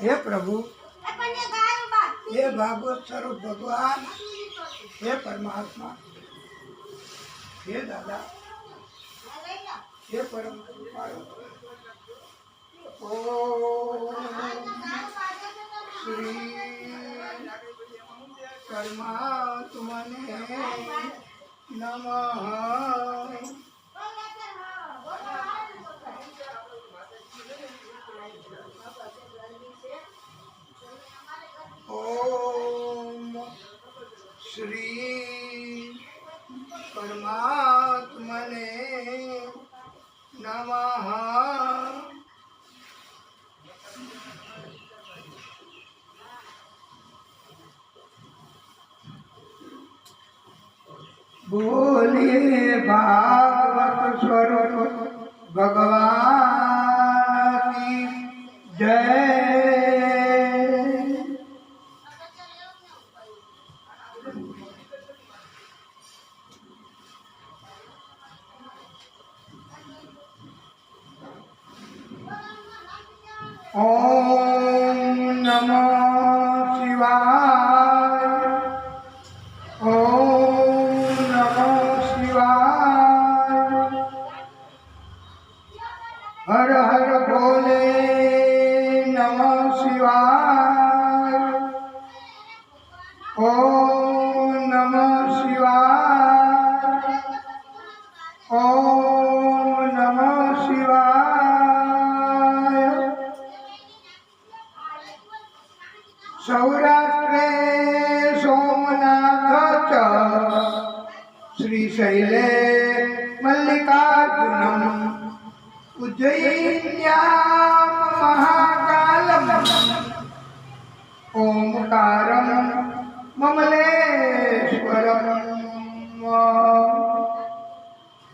हे प्रभु, हे भागवत स्वरूप भगवान, हे परमात्मा, हे दादा, हे परम कृपाळु, ओम श्री परमात्मने नमः। ओम श्री परमात्मने नमः। बोलिए भागवत स्वरूप भगवान की जय। ओम नमो शिवाय। ओम नमो शिवाय। हर हर भोले नमः शिवाय। ओम नमः शिवाय। ओम नमः शिवाय। सौराष्ट्रे सोमनाथ श्रीशैले मल्लिकार्जुनम् उज्जयिन्यां महाकालम् ओंकारं ममलेश्वरम्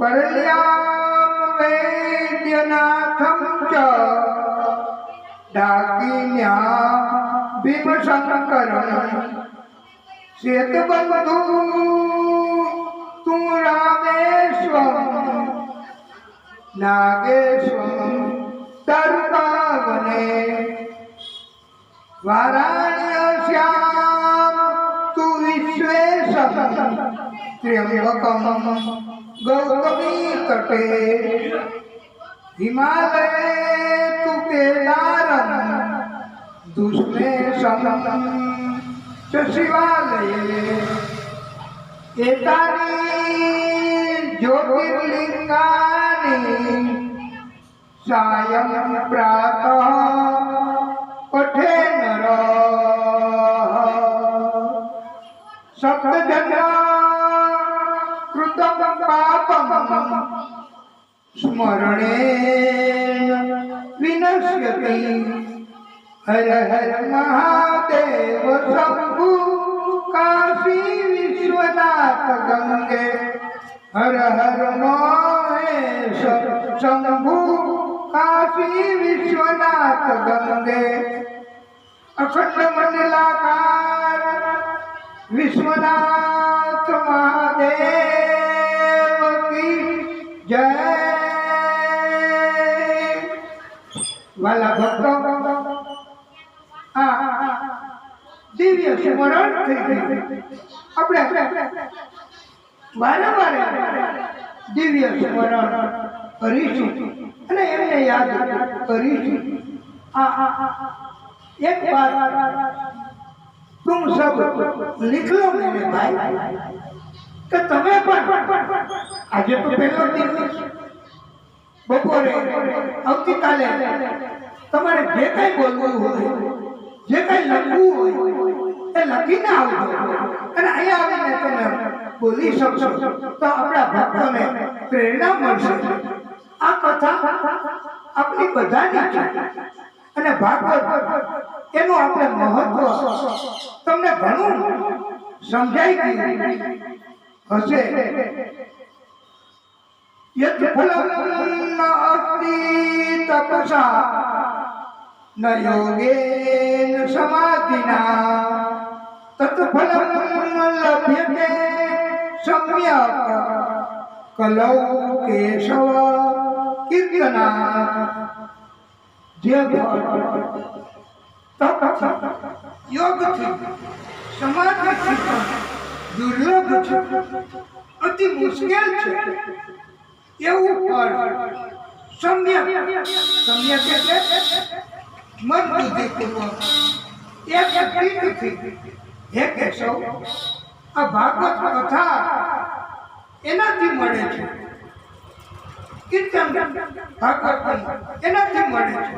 परल्यां वैद्यनाथं च डाकिन्यां भीमशंकरम् श्वेतबन्धु तु रामेश्वरम् नागेश्वरं तरुकावने वाराणस्यां तु विश्वेशं त्र्यम्बकं गौतमी तटे हिमालये तु केदारं दुष्मेशं च शिवालये एतानि ज्योतिर्लिङ्गानि सायं प्रातः पठे नरः सप्तजन्म कृतं पापं स्मरणेन विनश्यति। हर हर महादेव शंभु काशी विश्वनाथ गंगे हर हर महेश शंभु काशी विश्वनाथ गंगे अखंड मंडलाकार विश्वनाथ महादेव की जय। वाला भक्तों दिव्य स्मरण થઈ ગયું। આપણે વારંવાર દિવ્ય સ્મરણ કરીશું અને એમને યાદ કરીશું। एक बार तुम सब लिख लो मेरे भाई कि तुम्हें आज तो पहला दिन बपोरे આવતી કાલે તમારે જે કઈ બોલવું હોય જે કઈ લખવું હોય એ લખીને આવજો અને અહીંયા આવીને તમે બોલી શકશો તો આપણા ભક્તોને પ્રેરણા મળશે। આ કથા આપણી બધાની છે અને ભાગવત એનું આપણે મહત્વ તમને ઘણું સમજાઈ ગયું હશે। यत् फलं न अस्ति तपसा न योगेन समाधिना तत् फलं लभ्यते सम्यक् कलौ केशव कीर्तना। જે તપથી યોગથી સમાધિથી પણ દુર્લભ છે, અતિ મુશ્કેલ છે એવું ફળ સમ્યક એટલે મન બુદ્ધિપૂર્વક એક ચીજથી હે કેશવ આ ભાગવત કથા એનાથી મળે છે, કીર્તન ભાગવત એનાથી મળે છે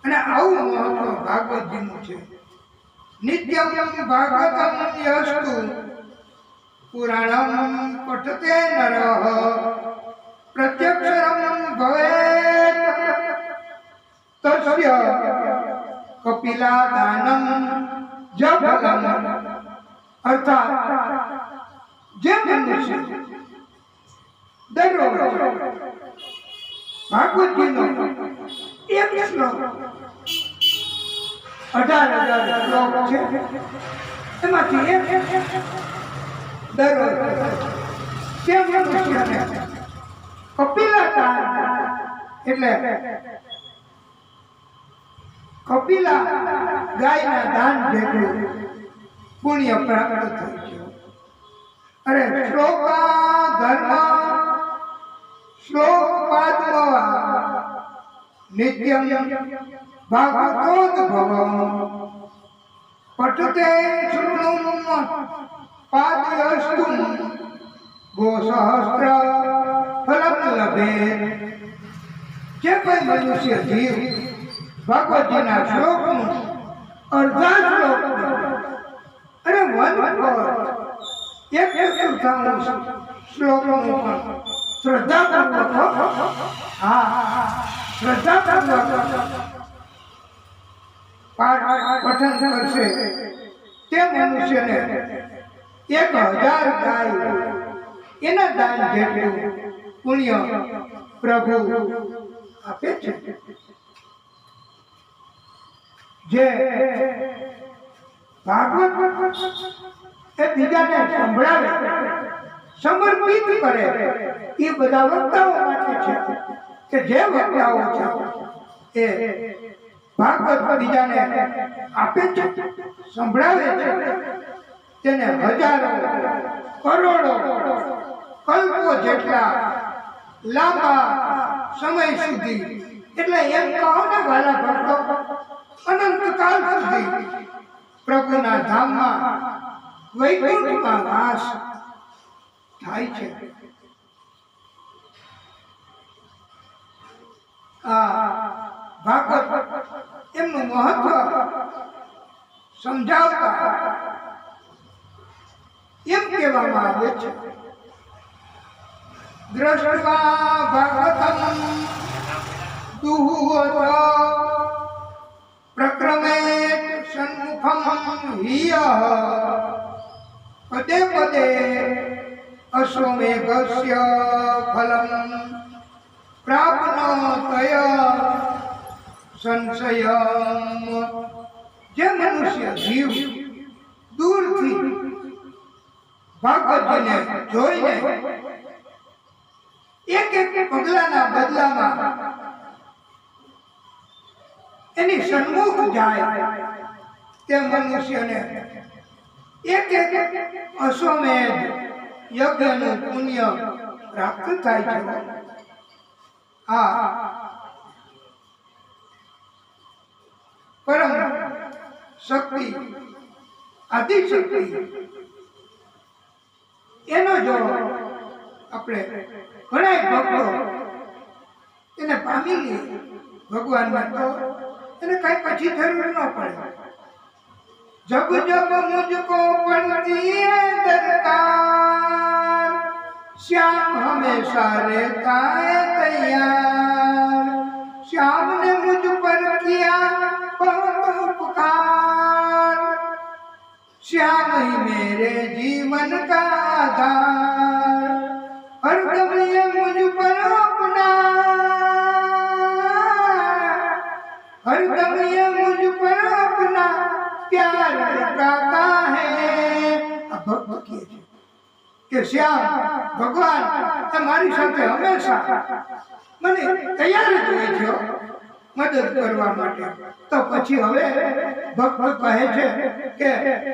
અને આવું મહત્વ ભાગવતજીનું છે. નિત્યમ ભાગવતમ યસ્તુ પુરાણમ પઠતે નરઃ પ્રત્યક્ષરમ ભવેત તસ્ય કપિલા દાનમ જફલમ. અર્થાત જે મનુષ્ય દરરોજ ભાગવતજીનો એક શ્લોક 18,000 શ્લોક છે એમાંથી એક દરરોજ તે મનુષ્યને કપિલા દાન એટલે કપિલા ગાયના દાન જેટલું પુણ્ય પ્રાપ્ત થાય છે. અરે શ્લોકા ધર્મ શ્લોક પાદમવા નિત્યમ ભાગવતોદ્ભવમ પઠતે શૃણુમ પાદયસ્તુમ ગોસહસ્ત્ર ફલમ લભેત. જે કોઈ મનુષ્ય જીવ ભગવતજીના શ્લોકનું અડધા શ્લોક અને એક ચતુર્થાંશ શ્લોકનું પણ શ્રદ્ધાપૂર્વક પઠન કરશે તે મનુષ્યને 1,000 ગાય એના દાન જેટલું પુણ્ય પ્રભુ આપે છે. જે ભાગવત એ બીજાને સંભળાવે સમર્પિત કરે એ બધા વક્તાઓ માટે છે કે જે વક્તાઓ છે એ ભાગવત બીજાને આપે છે, સંભળાવે છે, તેને હજારો કરોડો કલ્પો જેટલા લાંબા સમય સુધી એટલે એમ કહો ને વાલા ભક્તો અનંતકાલ સુધી પ્રભુના ધામમાં વૈકુંઠમાં વાસ થાય છે. આ ભાગવત એમનું મહત્વ સમજાવતા એમ કહેવામાં આવે છે દ્રષ્ટવા ભાગવતમ દુહુવત પ્રક્રમે સન્મુખમ હિય પદે પદે અશ્વમેઘસ્ય ફલમ પ્રાપ્નોતય સંશયમ. જે મનુષ્ય જીવ દૂરથી ભાગવતજીને જોઈને એક પગલાના બદલામાં એની સન્મુખ જાય તે મનુષ્યને એક અશ્વમેધ યજ્ઞનું પુણ્ય પ્રાપ્ત થાય છે. પરમ શક્તિ આદિશક્તિ એનો જો આપણે ઘણા ભક્તો એને પામી લઈએ ભગવાનમાં તો એને કઈ પછી જરૂર ન પડે. जब जब मुझको पड़ती है दरकार श्याम हमेशा रहता है तैयार. श्याम ने मुझ पर किया बहुत उपकार. श्याम ही मेरे जीवन का आधार. हरदम ये मुझ पर अपना हरदम ये मुझ पर अपना प्यार गाता है. भक्त કે શ્યામ ભગવાન તમારી સાથે હંમેશા મને તૈયાર જ હોય છે. મદદ કરવા માટે. તો પછી હવે ભક્ત કહે છે કે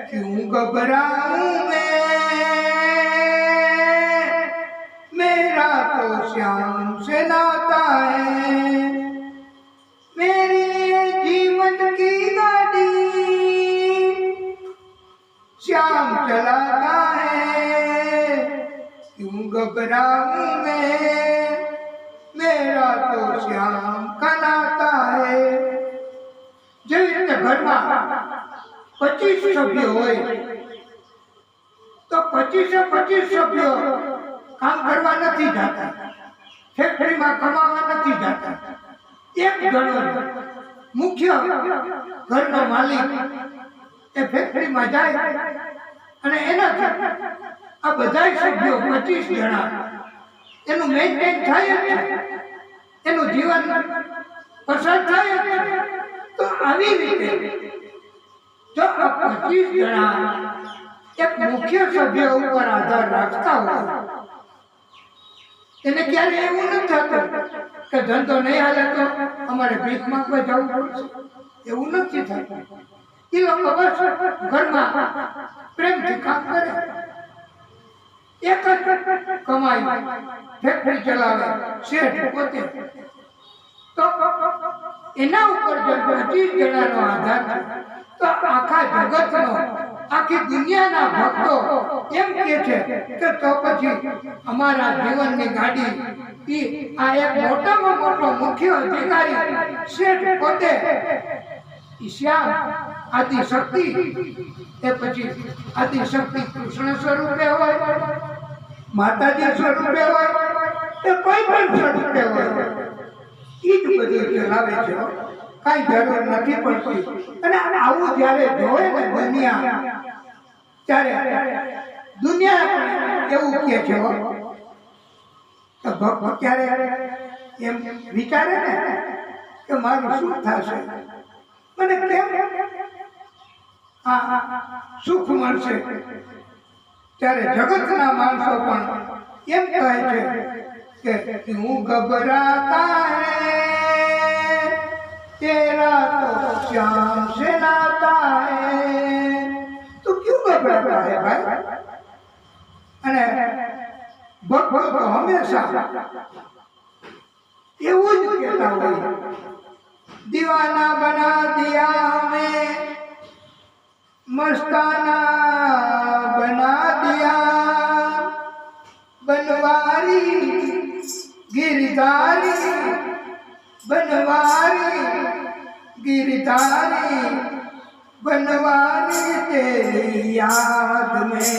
ક્યું ઘબરાઉં मेरा तो श्याम से नाता है, मेरे जीवन की गाड़ी श्याम चलाता है, क्यों घबराऊं मैं, मेरा तो श्याम का नाता है. જેવી રીતે ઘરમાં 25 સભ્યો હોય તો 25 સભ્યો કામ કરવા નથી જતા, ફેક્ટરીમાં કમાવા નથી જતા. એક જણો મુખ્ય ઘરનો માલિક એ ફેક્ટરીમાં જાય અને એનાથી આ બધા સભ્યો 25 જણા એનું મેન્ટેન થાય જ છે, એનું જીવન પસાર થાય જ છે. તો આવી રીતે જો આ 25 જણા એક મુખ્ય સભ્ય ઉપર આધાર રાખતા હોય એને ક્યારે એવું નથી થતું કે ધંધો નહીં હાલે તો અમારે ભીખ માંગવા જવું પડશે, એવું નથી થતું. એ લોકો બસ ઘરમાં પ્રેમથી કામ કરે, એક જ કમાઈ, ફેક્ટરી ચલાવે, શેઠ પોતે. તો એના ઉપર જો 25 જણાનો આધાર છે તો આખા જગતનો, આખી દુનિયાના ભક્તો એમ કહે છે કે તો પછી અમારા જીવનની ગાડી આ એક મોટામાં મોટો મુખ્ય અધિકારી શેઠ પોતે શ્યામ આદિશક્તિ, એ પછી આદિશક્તિ કૃષ્ણ સ્વરૂપે હોય, માતાજી સ્વરૂપે હોય, એ કોઈ પણ સ્વરૂપે હોય, એ જ બધું ચલાવે છે. કઈ જરૂર નથી પડતી. અને આવું જયારે જોવે ને દુનિયા, ત્યારે દુનિયા એવું કહે છે તો ભક્ત ક્યારે એમ વિચારે ને કે મારું શું થશે, મને કેમ સુખ મળશે. ત્યારે જગતના માણસો પણ એમ કહે છે કે હું ઘબરાતા હૈ, तेरा तो श्याम से नाता है, तो क्यों घबराता है भाई. અને ભક્તો હંમેશા એવું જ કહેતા હોય, દીવાના બના દિયા હમેं, મસ્તાના બના દિયા, बनवारी गिरधारी, बनवारी गिरधारी, बनवारी तेरी याद में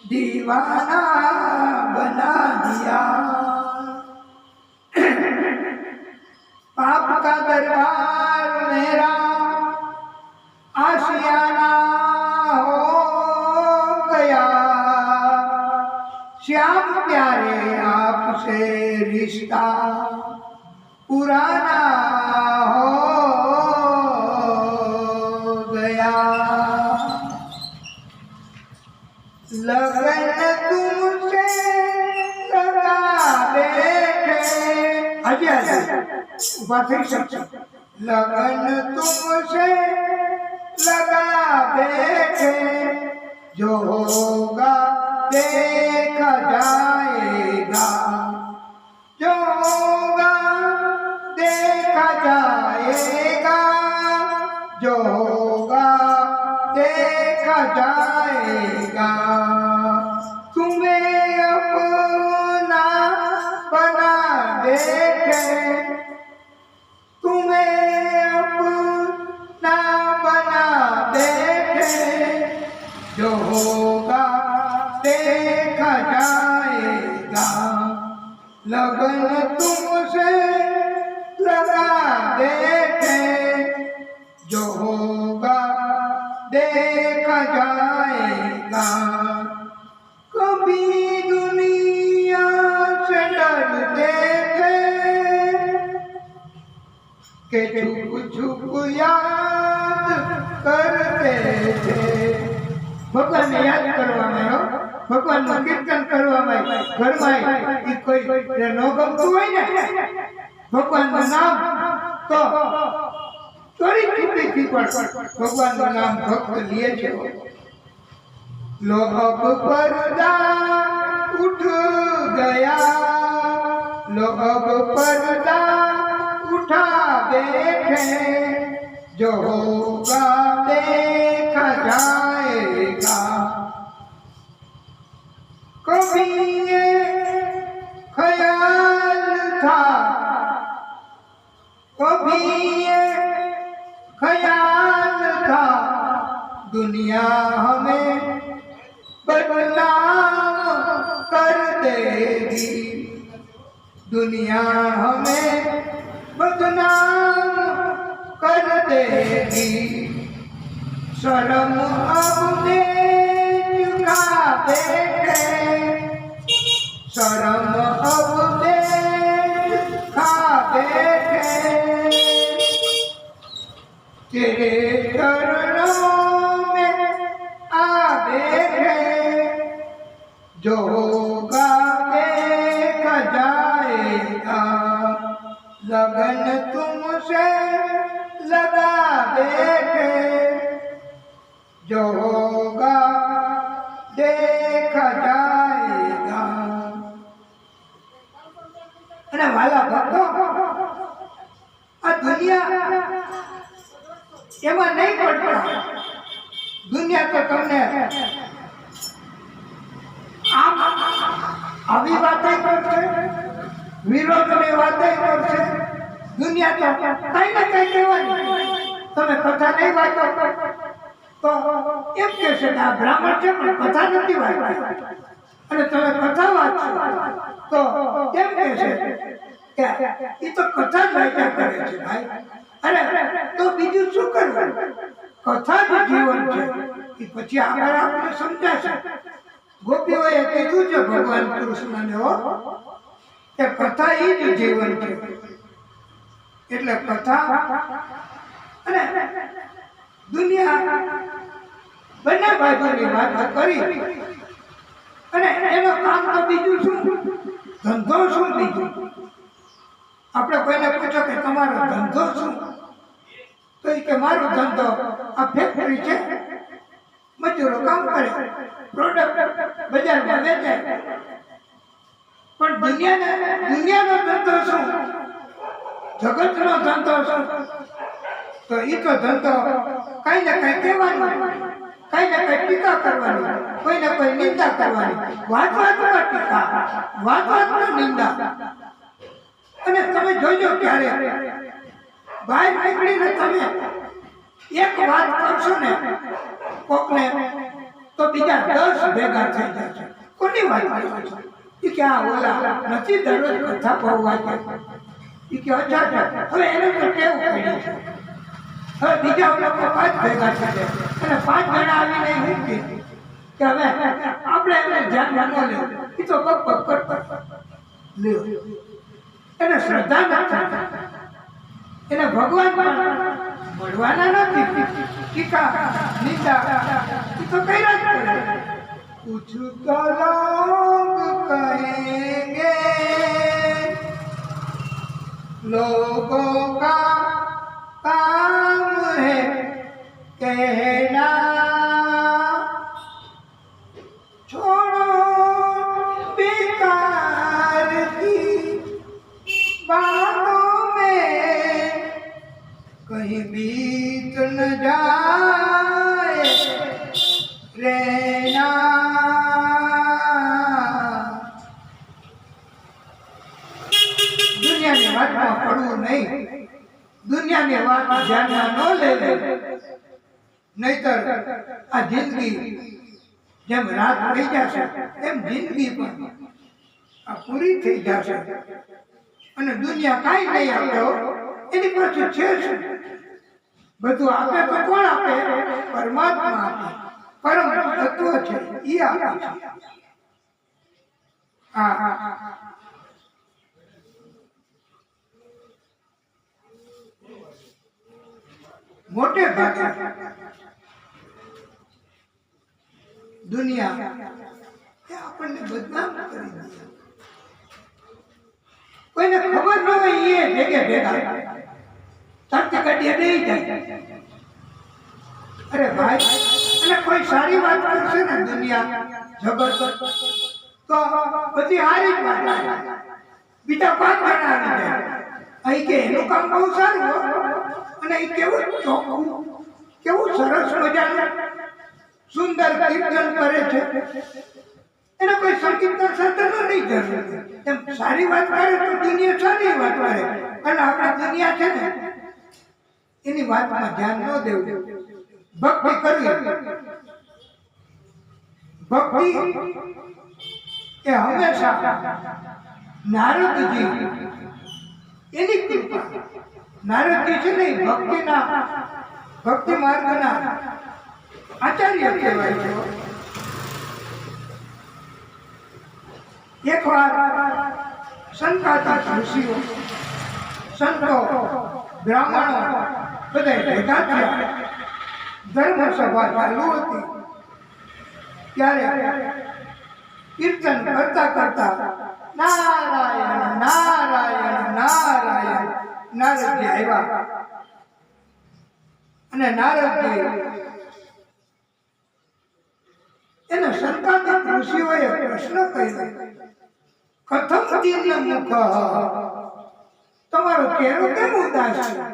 दीवाना बना दिया. पाप का दरबार मेरा आशियाना हो गया, श्याम प्यारे आपसे रिश्ता पुराना हो गया. लगन तुमसे लगा बैठे, आगे आगे बात ही सकते. लगन तुमसे लगा बैठे, जो होगा देखा जाएगा, जो होगा देखा जाएगा, जो होगा देखा जाएगा. तुम्हें अपना बना बैठे, तुम्हें अपना बना बैठे, जो होगा देखा जाएगा. लगन तुमसे लगा बैठे, जो होगा देखा जाएगा. कभी दुनिया से डरते थे कि छुप छुप याद करते थे. भगवान ने याद करवामां हो, भगवान નું કીર્તન કરવામાं, ઘરમાં ઈ કોઈ ન ગમતું હોય ને, ભગવાનનું નામ તો ચોરી છુપીથી પણ ભગવાનનું નામ ભક્ત લે છે લોક પરદા ઉઠ ગયા लोग पर्दा उठा बैठे जो होगा देखा जाएगा कभी ये ख्याल था कभी ये ख्याल था दुनिया हमें बदनाम कर देगी दुनिया हमें बदनाम कर देगी शर्म अब चुका बैठे शर्म अब चुका बैठे तेरे चरणों में आ बैठे जो होगा देखा जाएगा लगन तुमसे लगा बैठे जो होगा देखा जाएगा અને વાલા ભક્તો આ દુનિયા એમાં નહીં પડતા દુનિયા તો તમને આમ આવી વાતો કરશે વિરોધની વાતો કરશે દુનિયા તો કઈ ને કઈ કહેવાની તમે કથા નહીં વાંચો તો એમ કહેશે કે આ બ્રાહ્મણ છે પણ કથા નથી વાંચતા અને તમે કથા વાંચો તો એમ કહેશે કે એ તો કથા જ વાંચ્યા કરે છે ભાઈ અરે તો બીજું શું કરવું કથા જ જીવન છે એ પછી આગળ આપણે સમજાશે ગોપીઓએ કીધું છે ભગવાન કૃષ્ણને હો કે કથા એ જ જીવન છે એટલે કથા અને દુનિયા બંને બાજુની વાત કરી અને એનો કામ તો બીજું શું ધંધો શું બીજું આપણે કોઈને પૂછો કે તમારો ધંધો શું તો એ કે મારો ધંધો આ ફેક્ટરી છે મજૂરો કામ કરે પ્રોડક્ટ બજારમાં વેચાય પણ દુનિયાનો ધંધો શું જગતનો ધંધો શું તો એ તો ધંધો કઈ ને કઈ કહેવાનું કઈ ને કઈ ટીકા કરવાની કોઈ ને કોઈ નિંદા કરવાની વાતમાં ટીકા વાતમાં નિંદા અને તમે જોજો ક્યારે બહાર નીકળીને તમે એક વાત કરશો ને કોકને તો બીજા 10 ભેગા થઈ જશે કોની વાત કરશો એ કે આ ઓલા નથી દરરોજ કથા બહુ વાંચે એ કે અચ્છા હવે એને તો કેવું પડ્યું છે હવે બીજા લોકો 5 ભેગા થઈ જાય અને 5 જણા આવીને એમ કે હવે આપણે એને ધ્યાનમાં ન લેવું એ તો પગ કરતા લ્યો એને શ્રદ્ધા નથી એને ભગવાન મળવાના નથી ટીકા નિંદા એ તો કર્યા જ કરે कुछ तो लोग कहेंगे लोगों का काम है कहना छोड़ो बेकार की बातों में कहीं बीत न जाए रहना દુનિયાની વાતમાં પડવું નહીં દુનિયાની વાત ધ્યાનમાં ન લેવી નહીતર આ જિંદગી જેમ રાત થઈ જશે એમ જિંદગી પણ આ પૂરી થઈ જશે અને દુનિયા કાંઈ નહીં આપે એની પાસે છે શું બધું આપે તો કોણ આપે પરમાત્મા આપે પરમ તત્વ છે એ આપે છે હા મોટે ભાગે દુનિયા એ આપણને બદનામ કરી દે કોઈને ખબર ન હોય એ ભેગે ભેગા તરતી કાઢીએ નહીં જાય. અરે ભાઈ, અને કોઈ સારી વાત કરશે ને દુનિયા જગત તો બધી હારી જ વાત આવે. બીજા 5 જણા આવી જાય અહીં કે એનું કામ બહુ સારું હો, અને એ કેવું ચોખ્ખું, કેવું સરસ મજાનું સુંદર કીર્તન કરે છે. એને કોઈ સંગીતના સાધનો નહીં જરૂર. એમ સારી વાત કરે તો દુનિયા સારી વાત કરે, અને આપણી દુનિયા છે ને એની વાતમાં ધ્યાન ન દેવું. ભક્તિ કરવી, ભક્તિ એ હંમેશા નારદજી એની કૃપા. નારદજી છે ને ભક્તિ માર્ગના આચાર્ય કહેવાય છે. એકવાર સંતાતા ઋષિઓ, સંતો, બ્રાહ્મણો બધા ભેગા થયા. ધર્મ સભા ચાલુ હતી. ત્યારે કીર્તન કરતા કરતા નારાયણ નારાયણ નારાયણ નારદજી આવ્યા. અને નારદજી એને સંતાનિક ઋષિઓએ પ્રશ્ન કર્યો, કથમ દીન મુખ, તમારો ચહેરો કેમ ઉદાસ છે?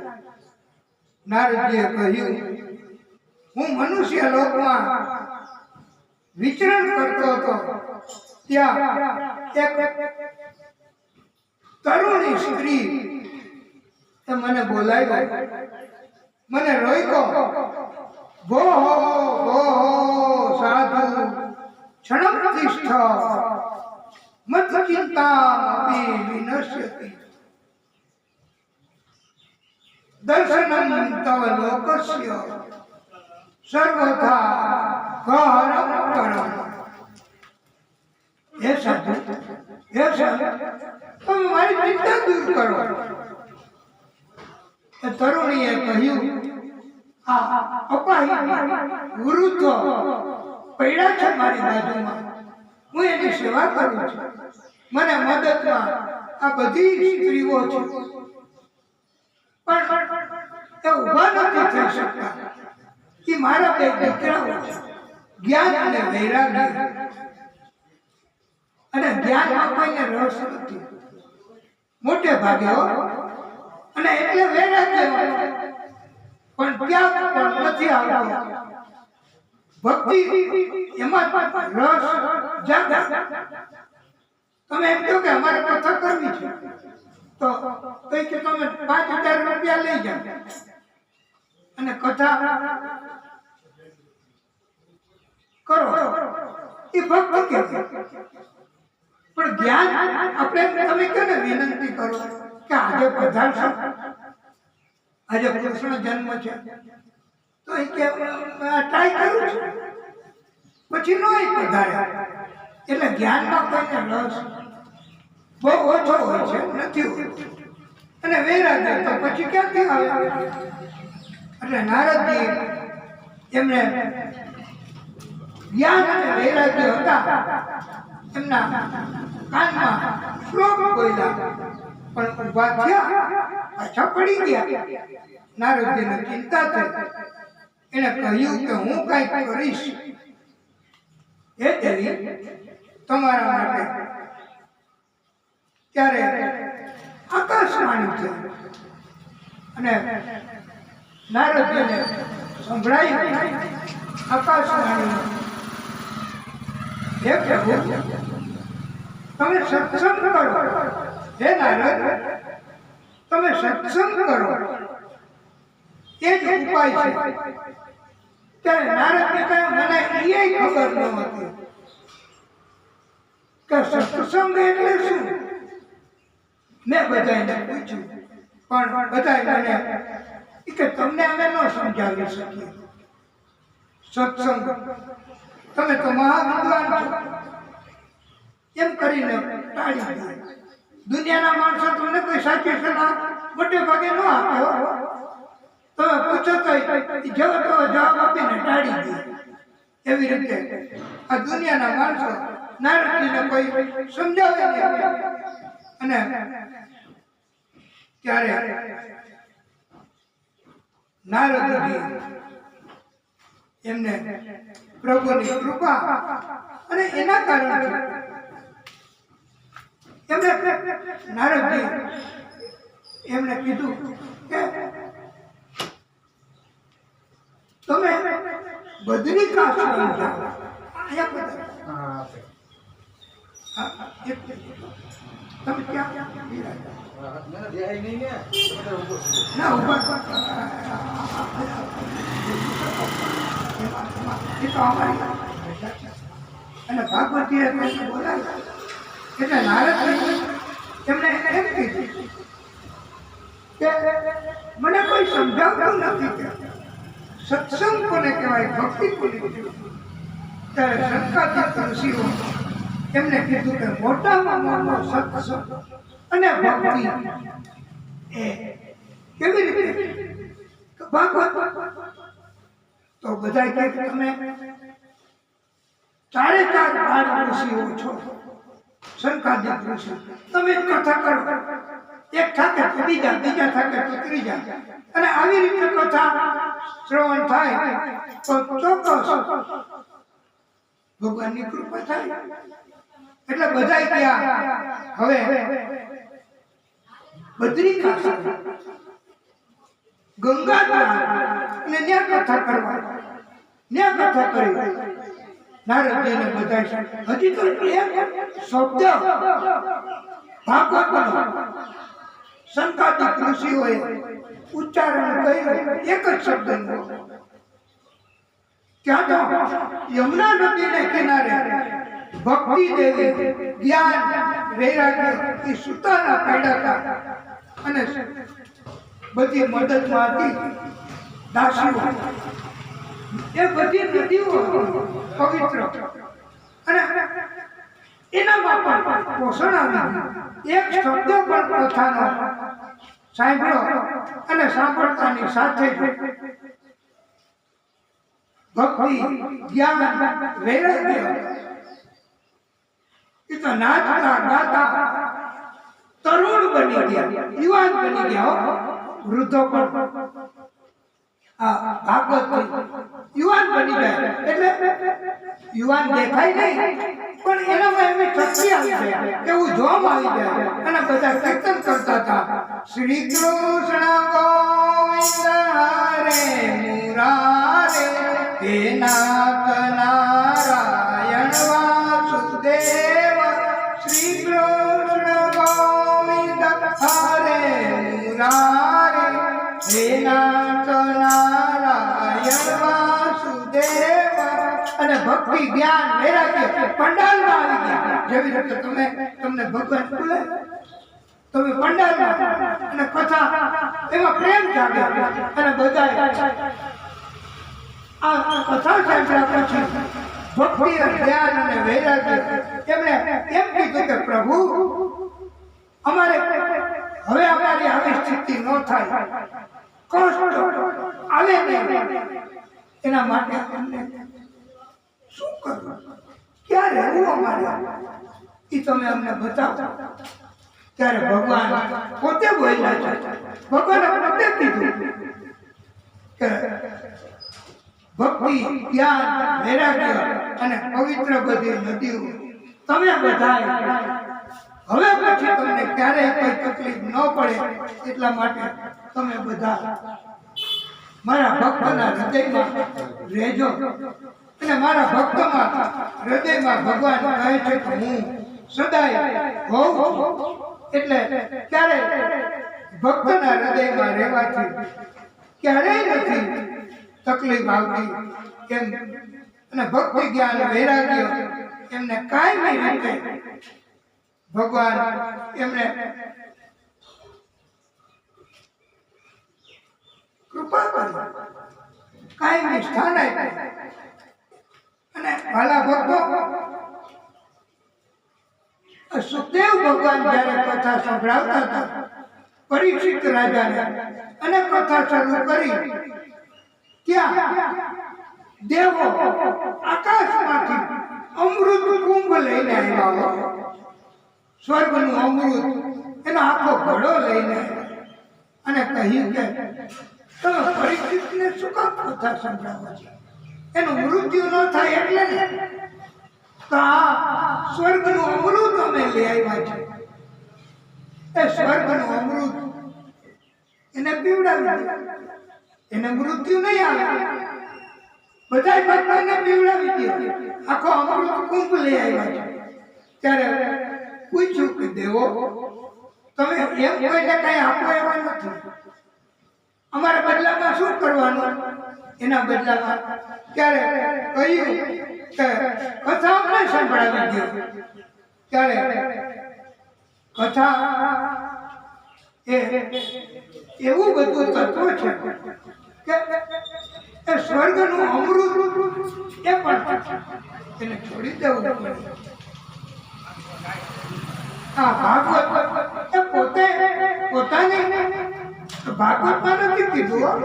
નારદજીએ કહ્યું, હું મનુષ્ય લોકમાં વિચરણ કરતો હતો. ત્યાં એક તરુણી સ્ત્રી મને બોલાવ્યો, મને રોક્યો. ભોહો ભોહો સાધુ ક્ષણમ તિષ્ઠ મત ચિંતામપી વિનશ્યતિ દર્શનમ તવ લોકસ્ય સર્વથા ગહરમ પરમ. હે સાધુ, હે સાધુ, તમે મારી ચિંતા દૂર કરો. તરુણીએ કહ્યું, આ અપાહી વૃદ્ધો પડ્યા છે મારી બાજુમાં, હું એની સેવા કરું છું. મને મદદમાં આ બધી સ્ત્રીઓ છે, પણ એ ઊભા નથી થઈ શકતા. એ મારા 2 દીકરાઓ છે, જ્ઞાન અને વૈરાગ્ય. અને જ્ઞાનમાં કોઈને રસ નથી મોટે ભાગે, અને એટલે વૈરાગ્ય પણ ત્યાં પણ નથી આવતો. ભક્તિ એમાં રસ જાગે. તમે એમ કહો કે અમારે કથા કરવી છે, તો કઈ કે તમે 5000 રૂપિયા લઈ જાઓ અને કથા કરો. એ ભક્તિ કે પણ જ્ઞાન આપણે તમે કહો ને વિનંતી કરો કે આજે પધારશો, આજે કૃષ્ણ જન્મ છે, તો એ કે ટ્રાય કરું છું, પછી નો પધારે. એટલે જ્ઞાનમાં કોઈને રસ બહુ ઓછો હોય છે, નથી હોતો. અને વૈરાગ્ય તો પછી ક્યાંથી આવે? એટલે નારદજી એમને જ્ઞાન અને વૈરાગ્ય હતા, એમના કાનમાં શ્લોક બોલ્યા, પણ ઉભા થયા, પાછા પડી ગયા. નારદજીને ચિંતા થઈ. એને કહ્યું કે હું કંઈક કરીશ. એ દેવી તમારા માટે. ત્યારે આકાશવાણી થઈ અને નારદજીને સંભળાયું આકાશવાણી, હે પ્રભુ, તમે સત્સંગ કરો. હે નારદ, તમે સત્સંગ કરો, એ જ ઉપાય છે. ત્યારે નારદને કહ્યું, મને એ ખબર ન હતી કે સત્સંગ એટલે શું. મેં બધાને પૂછ્યું, પણ બધા મને કે તમને અમે ન સમજાવી શકીએ. સત્સંગ તમે તો મહાવિદ્વાન છો, એમ કરીને ટાળી દીધું. દુનિયાના માણસો તમને કોઈ સાચી સલાહ મોટે ભાગે ન આપ્યો. તમે પૂછો તો જેવો તેવો જવાબ આપીને ટાળી દે. એવી રીતે આ દુનિયાના માણસો નારદજીને કોઈ સમજાવે નહીં. અને ત્યારે નારદજી એમને પ્રભુની કૃપા અને એના કારણે નારદજી એમને કીધું કે તમે બદ્રિકાશ્રમ જાઓ. તમે ક્યાં અને ભાગવતીએ બોલાવ્યા એટલે નારદ એમને એમ કીધું કે મને કોઈ સમજાવતું નથી કે સત્સંગ કોને કહેવાય, ભક્તિ કોને કહેવાય. ત્યારે શંકરાચાર્ય ઋષિઓ એમને કીધું કે મોટામાં મોટો સત્સંગ અને ભક્તિ એ કેવી રીતે ભાગવત. તો બધા કહે કે તમે ચારે ચાર બાળ ઋષિઓ છો, શંકરાચાર્ય ઋષિ, તમે કથા કરો, એક સાથે બીજા, બીજા સાથે ત્રીજા, અને આવી રીતે કથા શ્રવણ થાય તો ચોક્કસ ભગવાનની કૃપા થાય. એટલે બધા ગયા હવે બદ્રિકાશ્રમ ગંગા અને ત્યાં કથા કરવા, ત્યાં કથા કરી. નારદજીને બધા હજી તો એક શબ્દ ભાગવતનો શંકરાચાર્ય ઋષિઓએ ઉચ્ચારણ કર્યું, એક જ શબ્દનો. ત્યાં તો યમુના નદીને કિનારે ભક્તિ દેવી જ્ઞાન વૈરાગ્ય એ સુતાના પડ્યા હતા અને બધી મદદમાં હતી દાસીઓ. એ બધી નદીઓ પવિત્ર અને એનામાં પણ પોષણ આવ્યું. એક શબ્દ પણ કથાનો સાંભળો અને સાંભળતાની સાથે ભક્તિ જ્ઞાન વૈરાગ્ય એ તો નાચતા ગાતા તરુણ બની ગયા, યુવાન બની ગયા. વૃદ્ધો પણ ભાગવત યુવાન બની જાય એટલે યુવાન દેખાય નહીં પણ એનામાં એવી શક્તિ આવી જાય, એવું જોમ આવી જાય. અને બધા કીર્તન કરતા હતા, શ્રી કૃષ્ણ ગોવિંદ હરે મુરારે હે નાથ નારાયણ વાસુદેવ, શ્રી કૃષ્ણ ગોવિંદ હરે મુરારે હે નાથ નારાયણ વાસુદેવ. અને ભક્તિ જ્ઞાન વૈરાગ્ય પંડાલમાં આવી ગયા. જેવી રીતે તમને ભગવાન બોલે, તમે પંડાલમાં અને કથા એમાં પ્રેમ જાગે અને બધા આ કથા સાંભળ્યા પછી ભક્તિ જ્ઞાન અને વૈરાગ્ય એમને એમ કીધું કે પ્રભુ અમારે હવે અમારી આવી સ્થિતિ ન થાય, કષ્ટ આવે નહીં, એના માટે શું કરવું, ક્યાં રહેવું અમારે એ તમે અમને બતાવો. ત્યારે ભગવાન પોતે બોલ્યા છે, ભગવાને પોતે કીધું કે ભક્તિ જ્ઞાન વૈરાગ્ય અને પવિત્ર બધી નદીઓ તમે બધા હવે પછી તમને ક્યારેય કોઈ તકલીફ ન પડે એટલા માટે તમે બધા મારા ભક્તના હૃદયમાં રહેજો. અને મારા ભક્તમાં હૃદયમાં ભગવાન કહે છે કે હું સદાય હોઉં છું. એટલે ક્યારેય ભક્તના હૃદયમાં રહેવાથી ક્યારેય નથી તકલીફ આવતી એમ. અને ભક્તિ જ્ઞાન વૈરાગ્ય એમને કાયમી રીતે ભગવાન એમને કૃપા કરી, કાયમી સ્થાન આપ્યું. અને ભાલા ભક્તો, સુખદેવ ભગવાન જ્યારે કથા સંભળાવતા હતા પરીક્ષિત રાજાને અને કથા શરૂ કરી, ત્યાં દેવો આકાશમાંથી અમૃત કુંભ લઈને આવ્યા. સ્વર્ગનું અમૃત એનો આખો ઘડો લઈને અને કહ્યું કે તમે પરીક્ષિત તમને શું કામ કથા સંભળાવો છો? એનું મૃત્યુ ન થાય એટલે ને. તો આ સ્વર્ગનું અમૃત અમે લઈ આવ્યા છે. એ સ્વર્ગનું અમૃત એને પીવડાવી દે, એને મૃત્યુ નહીં આવે. બધા ભક્તોને પીવડાવી દે. આખો અમૃત કુંભ લઈ આવ્યા છે. ત્યારે પૂછ્યું કે દેવો, તમે એમ કોઈને કઈ આપો એવા નથી, અમારા બદલામાં શું કરવાનું? એના બદલામાં ત્યારે કહ્યું કે કથા અમને સંભળાવી દો. ત્યારે કથા એ એવું બધું તત્વ છે કે એ સ્વર્ગનું અમૃત એ પણ એને છોડી દેવું પડે. આ ભાગવત એ પોતે પોતાની ભાગવતમાં નથી કીધું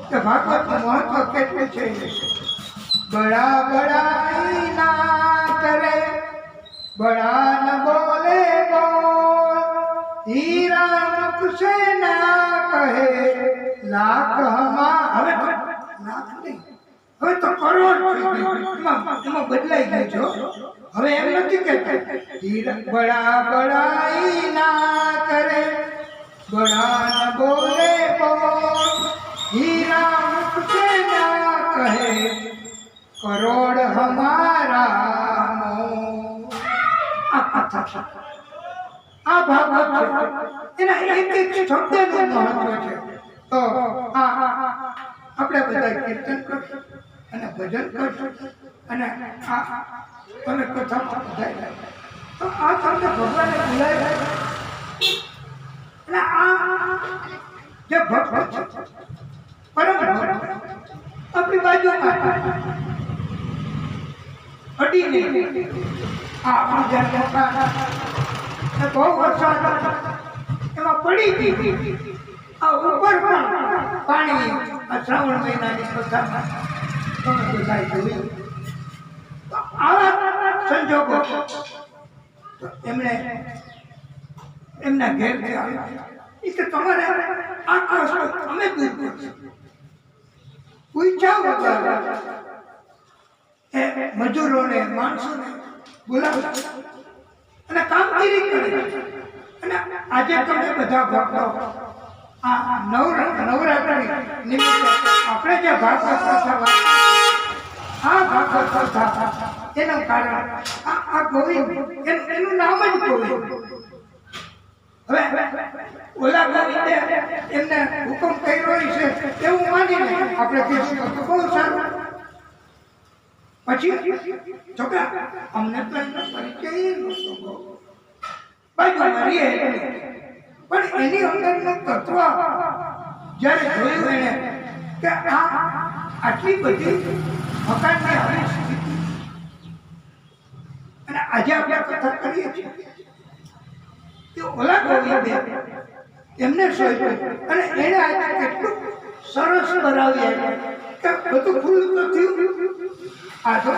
કે ભાગવતનું મહત્વ કેટલું છે. બડા બડાઈ ના કરે, બડા ન બોલે બોલ, હીરા મુખ સે ના કહે લાખ હમા. હવે તો લાખ નહીં, હવે તો કરોડ થઈ ગયું. એમાં બદલાઈ ગયું છો. હવે એમ નથી કહેતા બડા બડાઈ ના કરે, બડા ન બોલે બોલ, હીરા મુખ સે ના કહે કરોડ હમારા મોહ. આ કથા, આ ભાગવત એના એક એક શબ્દનું મહત્વ છે. તો આપણે બધા કીર્તન કરશું અને ભજન કરશું અને તમે કથામાં બધાય. તો આ તમને ભગવાને બોલાય અને આ જે ભક્ત છે પરમ ભક્ત આપણી બાજુમાં અડીને આ બહુ વરસાદ એમાં પડી ગઈ. આ ઉપર પણ પાણી આ શ્રાવણ મહિનાની કથામાં તમે બધા જોયું. આવા સંજોગો એમણે એમના ઘેરથી આવ્યા કે તમારે આ કષ્ટ અમે દૂર કરશું. પૂછ્યા વગર એ મજૂરોને માણસોને બોલાવ્યા અને કામગીરી કરી. અને આજે તમે બધા ભક્તો આ નવરાત્રી નિમિત્તે આપણે જે ભાગવત કથા, આ ભાગવત કથા એનું કારણ આ ગોવિંદ, એનું નામ જ ગોવિંદ. હવે ઓલા ગોવિંદે એમને હુકમ કર્યો છે એવું માનીને આપણે કહીશું તો બહુ સારું. પછી છોકરા અમને તો એનો પરિચય નહોતો, બાજુમાં રહીએ પણ એની અંદરનું તત્વ જ્યારે જોયું એને કે આટલી બધી મકાનની આવી સ્થિતિ અને આજે આપણે કથા કરીએ છીએ કે ઓલા ગોવિંદે એમને શોધ્યું અને એને આજે કેટલું સરસ કરાવ્યું કે બધું ફૂલ તો થયું. આ તો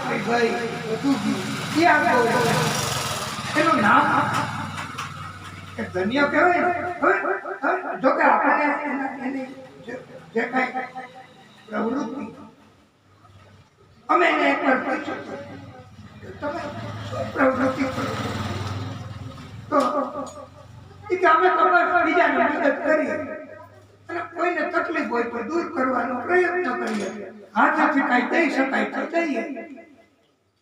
થઈ ગઈ બધું એનું નામ એ ધન્ય કહેવાય. જો કે આપણે એની જે કઈ પ્રવૃત્તિ અમે એને એકવાર પૂછ્યું તમે પ્રવૃત્તિ કરો તો કે અમે તમારે બીજાને મદદ કરીએ અને કોઈને તકલીફ હોય તો દૂર કરવાનો પ્રયત્ન કરીએ. હાથેથી કાંઈ દઈ શકાય તો દઈએ.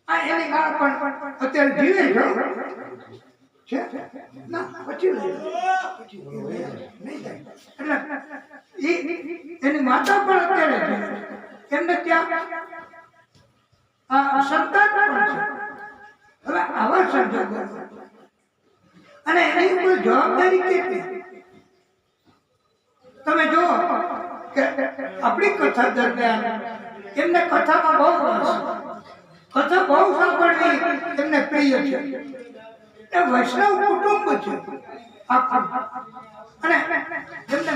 આ એની માં પણ અત્યારે જીવે છે ના પછી નહીં જાય. એટલે એની માતા પણ અત્યારે જીવે છે. એમને ત્યાં સંતાન પણ છે. હવે આવા સંજોગો અને એની ઉપર જવાબદારી કેટલી. તમે જુઓ કે આપણી કથા દરમિયાન એમને કથામાં બહુ રસ, કથા બહુ સાંભળવી એમને પ્રિય છે. એ વૈષ્ણવ કુટુંબ છે આખું. અને એમને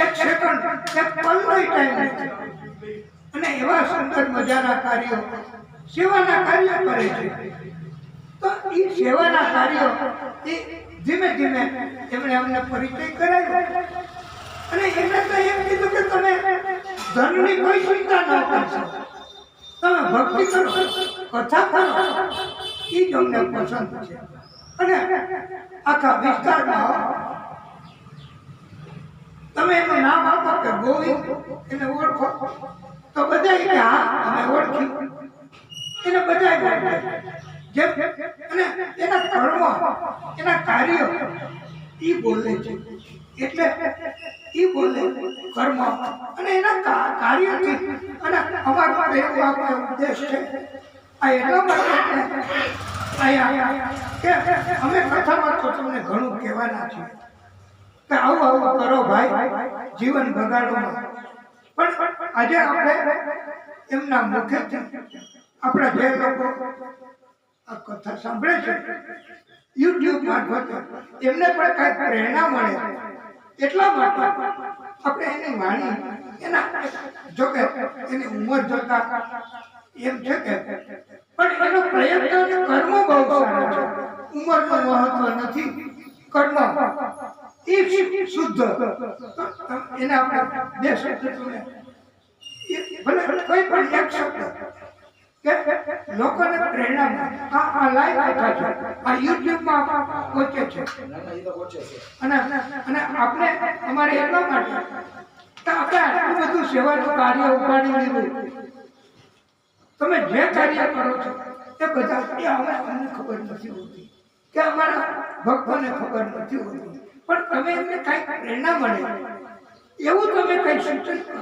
એક સેકન્ડ એક પલનો ટાઈમ નથી. અને એવા સુંદર મજાના કાર્યો, સેવાના કાર્યો કરે છે. તો એ સેવાના કાર્યો એ ધીમે ધીમે એમણે અમને પરિચય કરાવ્યો. અને એમણે તો એમ કીધું કે તમે ધનની કોઈ ચિંતા ન કરશો. તમે ભક્તિ કરો, કથા કરો, એ જ અમને પસંદ છે. અને આખા વિસ્તારમાં તમે એનું નામ આપો કે ગોવિંદ, એને ઓળખો તો બધા કે હા અમે ઓળખી, એને બધા ઓળખે. જેમ અને એના કર્મો, એના કાર્યો ઈ બોલે છે. એટલે ઈ બોલે કર્મ અને એના કાર્યથી. અને અમારો એવો આપણો ઉદ્દેશ છે. આ એટલા માટે કે અમે કથામાં તો તમને ઘણું કહેવાના છીએ કે આવું આવું કરો ભાઈ, જીવન બગાડો. પણ આજે આપણે એમના મુખેથી આપણા જે લોકો આ કથા સાંભળે છે યુટ્યુબ મારફતે, એમને પણ કઈ પ્રેરણા મળે એટલા માટે આપણે એની વાણી, એના જોકે એની ઉંમર જોતા એમ છે કે પણ એનો પ્રયત્ન અને કર્મ બહુ સારો છે. ઉંમરનું મહત્વ નથી, કર્મ એ શુદ્ધ. એને આપણે બે શબ્દ ભલે કોઈ પણ એક શબ્દ કે લોકોને પ્રેરણા મળે. આ લાઈવ કથા છે, આ યુટ્યુબમાં પહોંચે છે. અને આપણે અમારે એટલા માટે કે આપણે આટલું બધું સેવાનું કાર્ય ઉપાડી લીધું. તમે જે કાર્ય કરો છો એ બધા અમને ખબર નથી હોતી કે અમારા ભક્તોને ખબર નથી હોતી, પણ તમે એમને કઈ પ્રેરણા મળે એવું તમે કઈ સૂચન કરો,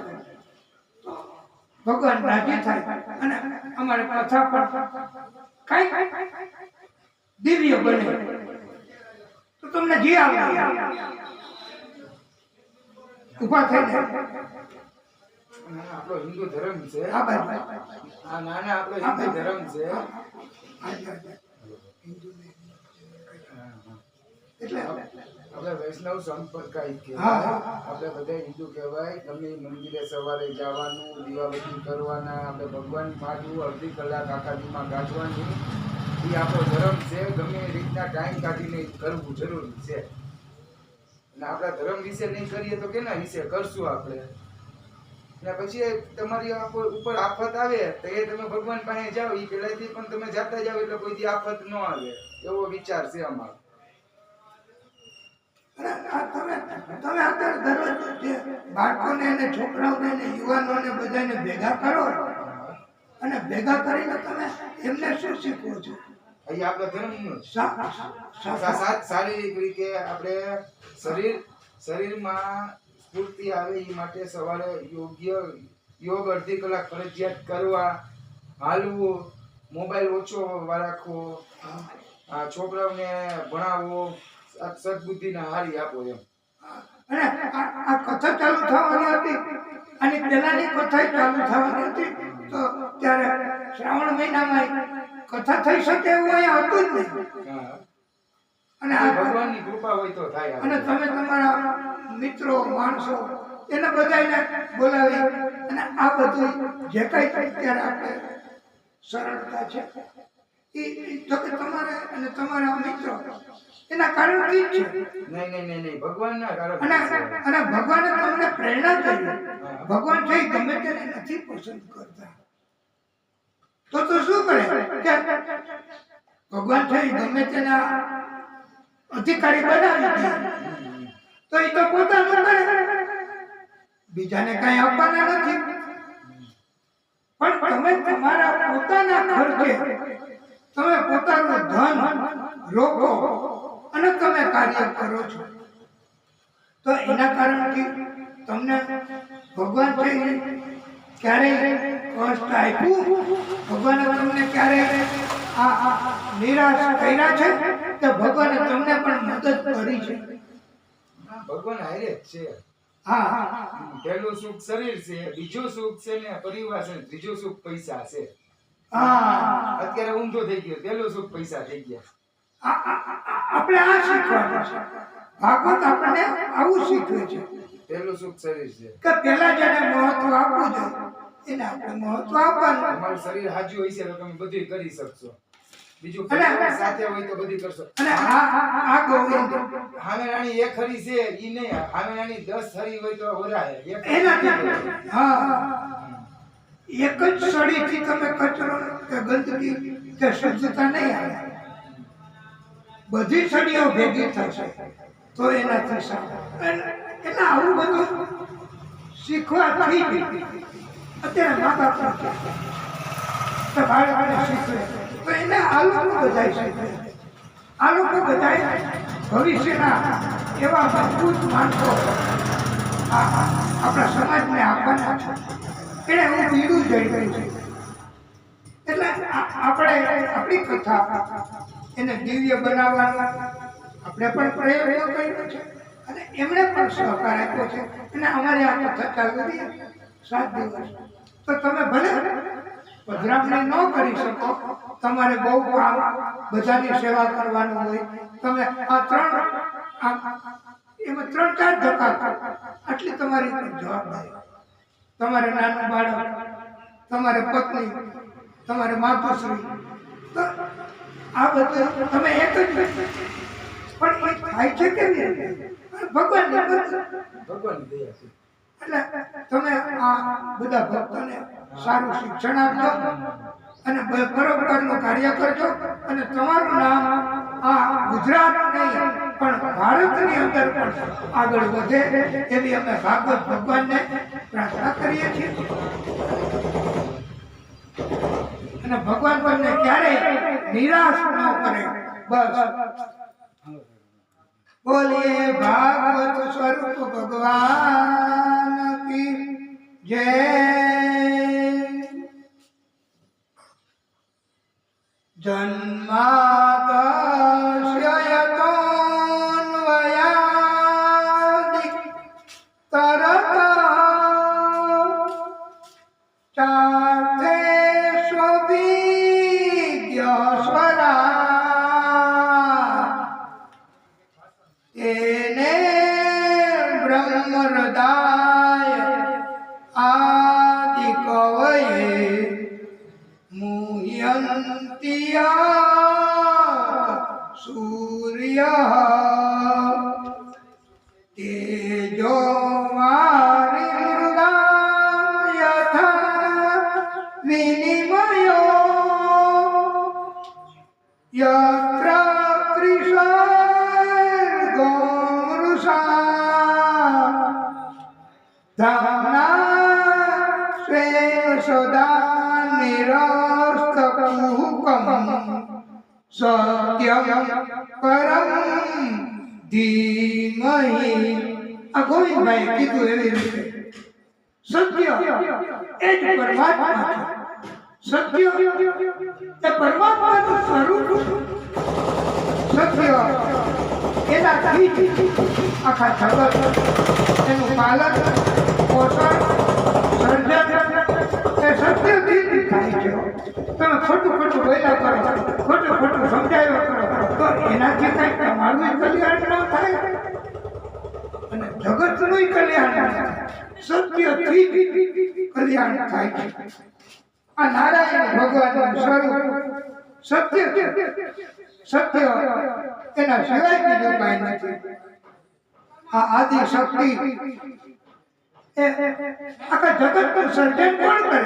ભગવાન રાજી થાય. અને અમારે કથા પણ કઈ દિવ્ય બને. તો તમને જે આવે ઉભા થઈ જાય. આપણો હિન્દુ ધર્મ છે. આ બાજુ આ નાના આપણો હિન્દુ ધર્મ છે. એટલે આપણે વૈષ્ણવ સંપ્રદાય કહેવાય. આપણે બધા હિન્દુ કહેવાય. તમે મંદિરે સવારે જવાનું, દીવાબત્તી કરવાના, આપણે ભગવાન પાઠવું, અડધી કલાક આખાદીમાં ગાજવાની, એ આપણો ધર્મ છે. ગમે એ રીતના ટાઈમ કાઢીને કરવું જરૂરી છે. અને આપણા ધર્મ વિશે નહીં કરીએ તો કેના વિશે કરશું આપણે? અને પછી તમારી ઉપર આફત આવે તો એ તમે ભગવાન પાસે જાઓ, એ પહેલાથી પણ તમે જાતા જાઓ એટલે કોઈ દી આફત ન આવે, એવો વિચાર છે અમારો. તમે અત્યારે દરરોજ જે બાળકોને અને છોકરાઓને અને યુવાનોને બધાને ભેગા કરો અને ભેગા કરીને તમે એમને શું શીખવો છો? અહીં આપણા ધર્મનું શારીરિક રીતે આપણે શરીરમાં સ્ફૂર્તિ આવે એ માટે સવારે યોગ અડધી કલાક ફરજિયાત કરવા, હાલવું, મોબાઈલ ઓછો રાખવો, છોકરાઓને ભણાવવો, સદબુદ્ધિને હારી આપો એમ. અને આ કથા ચાલુ થવાની હતી અને પહેલાની કથા ચાલુ થવાની હતી તો ત્યારે શ્રાવણ મહિનામાં કથા થઈ શકે એવું અહીંયા હતું જ નહીં. અને આ ભગવાનની કૃપા હોય તો થાય. અને તમે તમારા મિત્રો માણસો એને બધાને બોલાવી અને આ બધું જે કઈ અત્યારે આપણે સરળતા છે એ જો કે તમારે અને તમારા મિત્રો એના કારણથી જ છે. નહીં ભગવાનના કારણે. અને ભગવાને તમને પ્રેરણા કરી. ભગવાન છે ગમે તેને નથી પસંદ કરતા તો શું કરે કે ભગવાન છે ગમે તેના અધિકારી બનાવી તો એ તો પોતાનું કરે, બીજાને કઈ આપવાના નથી. પણ તમે તમારા પોતાના ખર્ચે તમે પોતાનું ધન રોકો અને તમે કાર્ય કરો છો તો એના કારણથી તમને ભગવાન છે ક્યારેય કષ્ટ આપ્યું? ભગવાને તમને ક્યારેય નિરાશ કર્યા છે કે ભગવાને તમને પણ મદદ કરી છે? ભગવાન હારે જ છે. હા, પહેલું સુખ શરીર છે, બીજું સુખ છે ને પરિવાર છે, ત્રીજું સુખ પૈસા છે. અત્યારે ઊંધો થઈ ગયો, પહેલું સુખ પૈસા થઈ ગયા. આપણે આ શીખવાનું છે. ભાગવત આપણને આવું શીખવે છે. પહેલું સુખ શરીર છે કે પહેલા જેને મહત્વ આપવું જોઈએ એને આપણે મહત્વ આપવાનું. તમારું શરીર હાજુ હોય છે તો તમે બધું કરી શકશો. બીજું અને પરિવાર સાથે હોય તો બધી કરશો. અને આ ગોવિંદ હામેરાણી એક હરી છે ઈ નહીં, હામેરાણી 10 હરી હોય તો ઓરાય. એના હા એક જ સળીથી તમે કચરો કે ગંદકી કે સ્વચ્છતા નહીં આવે, બધી સળીઓ ભેગી થશે તો એનાથી સારું. એટલે આવું બધું શીખવા થઈ ગયું. અત્યારે મા બાપ તો બાળકોને શીખવે તો એને આ લોકો બધા શીખવે. આ લોકો બધા ભવિષ્યના એવા મજબૂત માણસો આપણા સમાજને આપવાના છે. એને હું બીડું જઈ ગઈ છે. એટલે આપણે આપણી કથા એને દિવ્ય બનાવવા આપણે પણ પ્રયત્ન કર્યો છે અને એમણે પણ સહકાર આપ્યો છે. અને અમારી આ કથા ચાલુ રહી 7 દિવસ. તો તમે ભલે પધરામણી ન કરી શકો, તમારે બહુ કામ બધાની સેવા કરવાનું હોય, તમે આ 3-4 ધક્કા આટલી તમારી જવાબદારી. તમારે નાનું બાળક, તમારે પત્ની, તમારે માતુશ્રી, તો આ બધું તમે એક જ પણ એ થાય છે કેવી રીતે? ભગવાનની ભગવાનની દયા છે. એટલે તમે આ બધા ભક્તોને સારું શિક્ષણ આપજો અને પરોપકારનું કાર્ય કરજો અને તમારું નામ આ ગુજરાત નહીં પણ ભારતની અંદર પણ આગળ વધે એવી અમે ભાગવત ભગવાનને પ્રાર્થના કરીએ છીએ. અને ભગવાન તમને ક્યારેય નિરાશ ન કરે. બસ બોલીએ ભાગવત સ્વરૂપ ભગવાન કી જય. જન્માદસ્ય યતોન્વયાદિ એને બ્રહ્મહૃદાય આદિ કવયે મુહ્યંતિયાત સૂર્ય તેજો વારિમૃગા યથા વિનિમયો યત્ર ધામના સ્વેન સદા નિરસ્તકુહકમ સત્યમ પરમ ધીમહિ. આ ગોવિંદભાઈ કીધું એવી રીતે સત્ય એ જ પરમાત્મા છે. સત્ય એ પરમાત્માનું સ્વરૂપ. સત્ય એનાથી આખા જગત એનું પાલન પોષણ સર્જન એ સત્યથી થાય છે. તમે ખોટું બોલ્યા કરો, ખોટું સમજાવ્યા કરો તો એનાથી કંઈક તમારું કલ્યાણ ન થાય અને જગતનું કલ્યાણ ન થાય. સત્યથી કલ્યાણ થાય છે. આ નારાયણ ભગવાનનું સ્વરૂપ સત્ય છે. સત્ય એના સિવાય બીજું કાંઈ નથી. આ આદિ શક્તિ એ આખા જગતનું સર્જન કોણ કરે?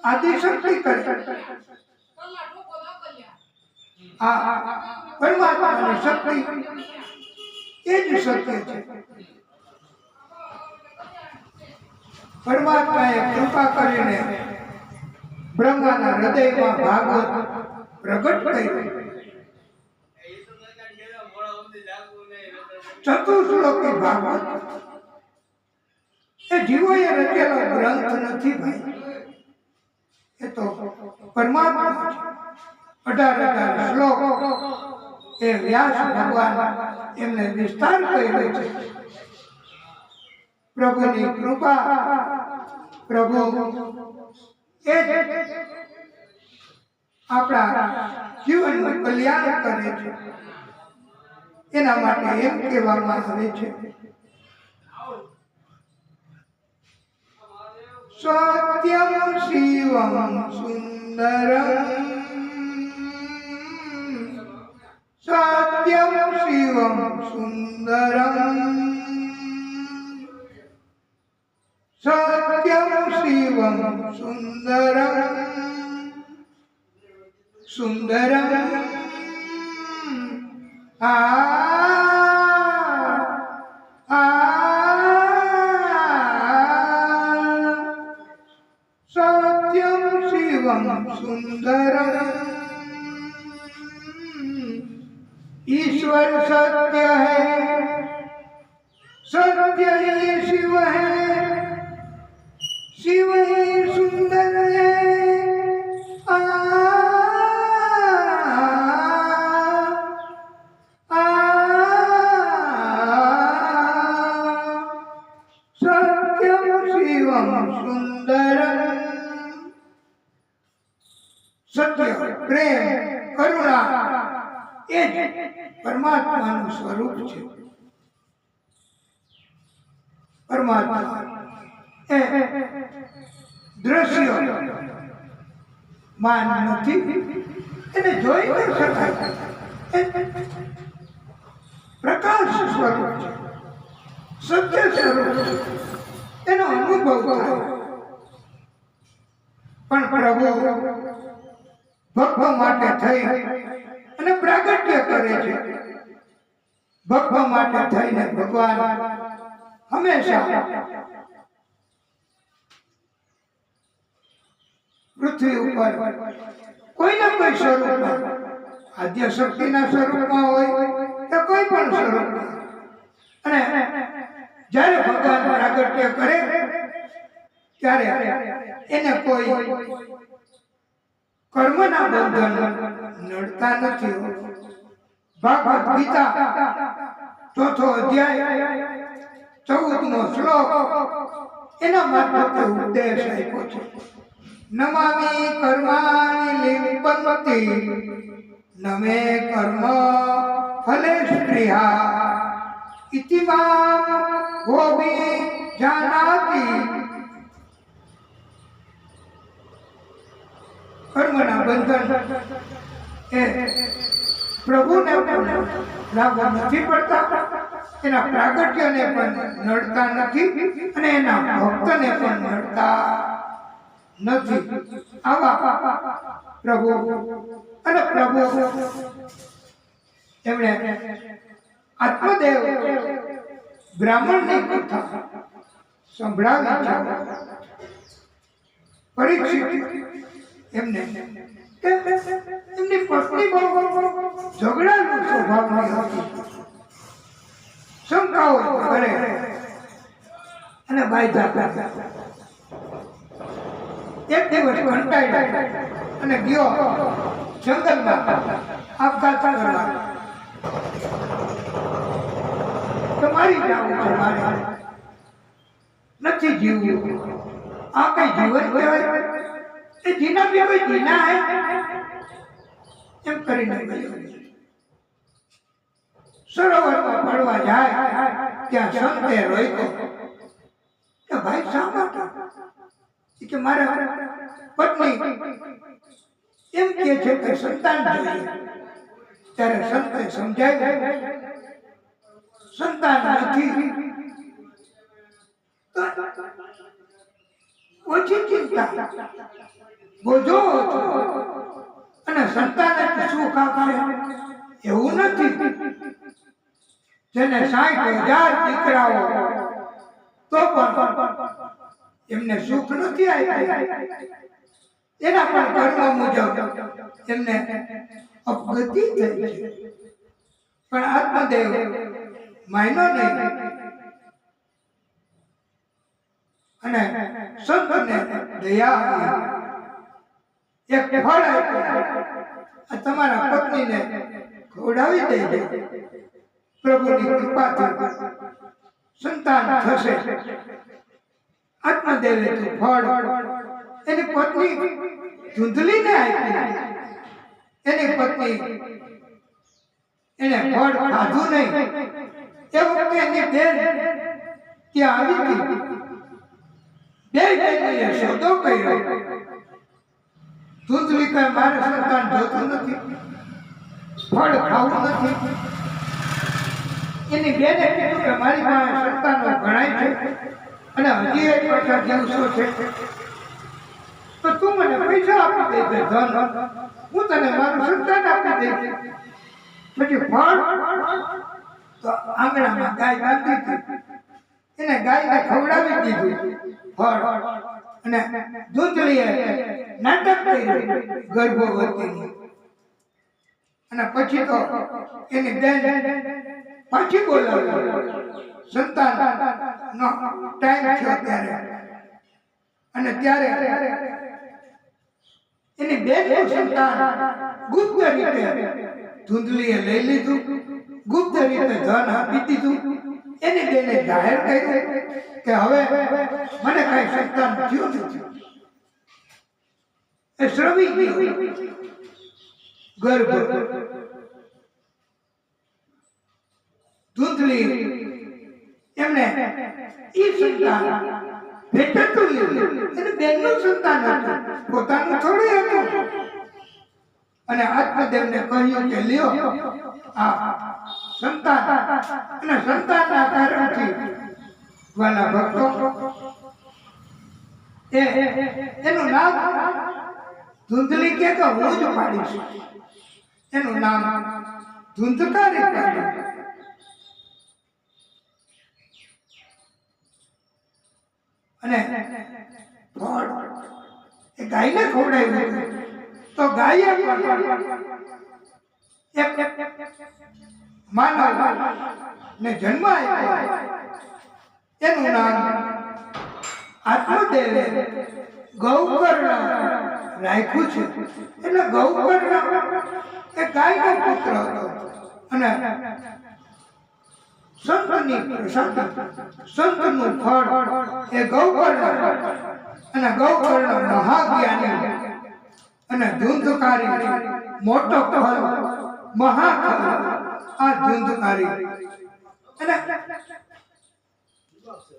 આદિ શક્તિ કરે. આ પરમાત્માની શક્તિ એ જ સત્ય છે. પરમાત્માએ કૃપા કરીને બ્રહ્માના હૃદયમાં ભાગવત પ્રગટ કર્યું. ચતુશ્લોકી ભાગવત એ જીવોએ રચેલો ગ્રંથ નથી ભાઈ, એ તો પરમાત્મા છે. 18,000 શ્લોક એ વ્યાસ ભગવાન એમને વિસ્તાર કર્યો છે. પ્રભુની કૃપા, પ્રભુ એ આપણા જીવનનું કલ્યાણ કરે છે. એના માટે એમ કહેવામાં આવે છે સત્યમ શિવમ સુંદરમ શિવમ સુંદરમ સત્યમ શિવમ સુંદરમ સુંદરમ सत्यम शिवम सुंदरम ईश्वर सत्य है सत्य ही शिव है शिव ही सुंदर है सत्यम शिवम सुंदरम सत्य प्रेम करुणा એ જ પરમાત્માનું સ્વરૂપ છે પરમાત્મા એ દ્રશ્ય માન નથી એને જોઈ ન શકાય પ્રકાશ સ્વરૂપ છે સત્ય સ્વરૂપ છે એનો અનુભવ થાય પણ પ્રભુ ભક્ત માટે થઈ અને પ્રાગટ્ય કરે છે ભક્ત માટે થઈને ભગવાન હંમેશા પૃથ્વી ઉપર કોઈના કોઈ સ્વરૂપમાં આદ્ય શક્તિના સ્વરૂપમાં હોય કે કોઈ પણ સ્વરૂપમાં અને જ્યારે ભગવાન પ્રાગટ્ય કરે ત્યારે એને કોઈ કર્મના બંધન નડતા નથી ભાગવત ગીતા 4થો અધ્યાય 14મો શ્લોક એના મારફતે ઉપદેશ આપ્યો છે નમામિ કર્માણિ લિપ્પન્તિ નમે કર્મ ફલે સ્પૃહા ઇતિ માં ભોગી જાનાતિ કર્મના બંધન એ પ્રભુને પણ લાગુ નથી પડતા એના પ્રાગટ્યને પણ નડતા નથી અને એના ભક્તને પણ નડતા નથી આવા પ્રભુ અને પ્રભુ એમણે આત્મદેવ બ્રાહ્મણની કથા સંભળાવી છે પરીક્ષિત એમને એમની પત્ની બહુ ઝઘડાનો સ્વભાવની હતી શંકાઓ કરે અને બાયધા એક દિવસ કંટાળ્યો અને ગયો જંગલમાં આપઘાત કરવા તો મારી જાવું છે મારે નથી જીવવું આ કઈ જીવન કહેવાય એ જીના भी कोई जीना है એમ કરીને ગયો સરોવરમાં પડવા જાય ત્યાં સંતે રોક્યો કે ભાઈ શા માટે કે મારા પત્ની એમ કહે છે કે સંતાન જોઈએ ત્યારે સંતે સમજાવ્યું સંતાન નથી ઓછી ચિંતા બોજો અને સંતાનને સુખ આપશે એવું નથી જેને 60,000 દીકરાઓ તો પણ એમને સુખ નથી આપ્યું એના પણ કર્મ મુજબ એમને અપગતિ થઈ છે પણ આત્મદેવ માયનો નહીં અને સંતને દયા આવી એક ફળ આપ્યું તમારા પત્નીને ખવડાવી દેજો પ્રભુની કૃપાથી સંતાન થશે આત્મદેવે તો ફળ એની પત્ની ધૂંધલીને આપી એની પત્ની એને ફળ ખાધું નહીં એ વખતે એની બેન ત્યાં આવી હતી બે બેનોએ સોદો કર્યો ધૂંધલી કહે મારે સંતાન જોતું નથી ફળ ખાવું નથી એની બેને કીધું કે મારી પાસે સંતાનો ઘણાય છે અને હજી એક પાછા દિવસો છે, તો તું મને પૈસા આપી દે ધન, હું તને મારું સંતાન આપી દઈશ. પછી ફળ તો આંગણામાં ગાય બાંધી હતી, એને ગાયને ખવડાવી દીધું ફળ, અને દૂધળીએ નાટક કર્યું ગર્ભવતીની. અને પછી તો એની બેન પાછી બોલાવી સંતાન નો ટાઈમ થયો ત્યારે, અને ત્યારે એની બેનનું સંતાન ગુપ્ત રીતે ધૂંધલીએ લઈ લીધું, ગુપ્ત રીતે ધન આપી દીધું. એની બેને જાહેર કર્યું કે હવે મને કઈ સંતાન થયું નથી. એ શ્રવી ગયું ગર્ભ. ધૂંધલી એમને ઈ સંતાન ભેટતું લીધું, એને બેનનું સંતાન હતું, પોતાનું થોડું હતું. અને આત્મદેવને કહ્યું કે લ્યો આ સંતાન, અને સંતાનના કારણથી વાલા ભક્તો એનું નામ ધૂંધલી કે તો હું જ પાડીશ, એનું નામ ધૂંધકારી પાડ્યું. અને ફળ એ ગાયને ખવડાવ્યું તો ગાયે એક માનવ ને જન્મ આપ્યો. એનું નામ આત્મદેવે ગૌકર્ણ રાખ્યું છે. એટલે ગૌકર્ણ એ ગાયનો પુત્ર હતો, અને સંતની પ્રસાદી, સંતનું ફળ એ ગૌકર્ણ, અને ગૌકર્ણ મહાજ્ઞાની અને ધૂંધકારી મોટો ફળ મહાફળ. આ ધૂંધકારી અને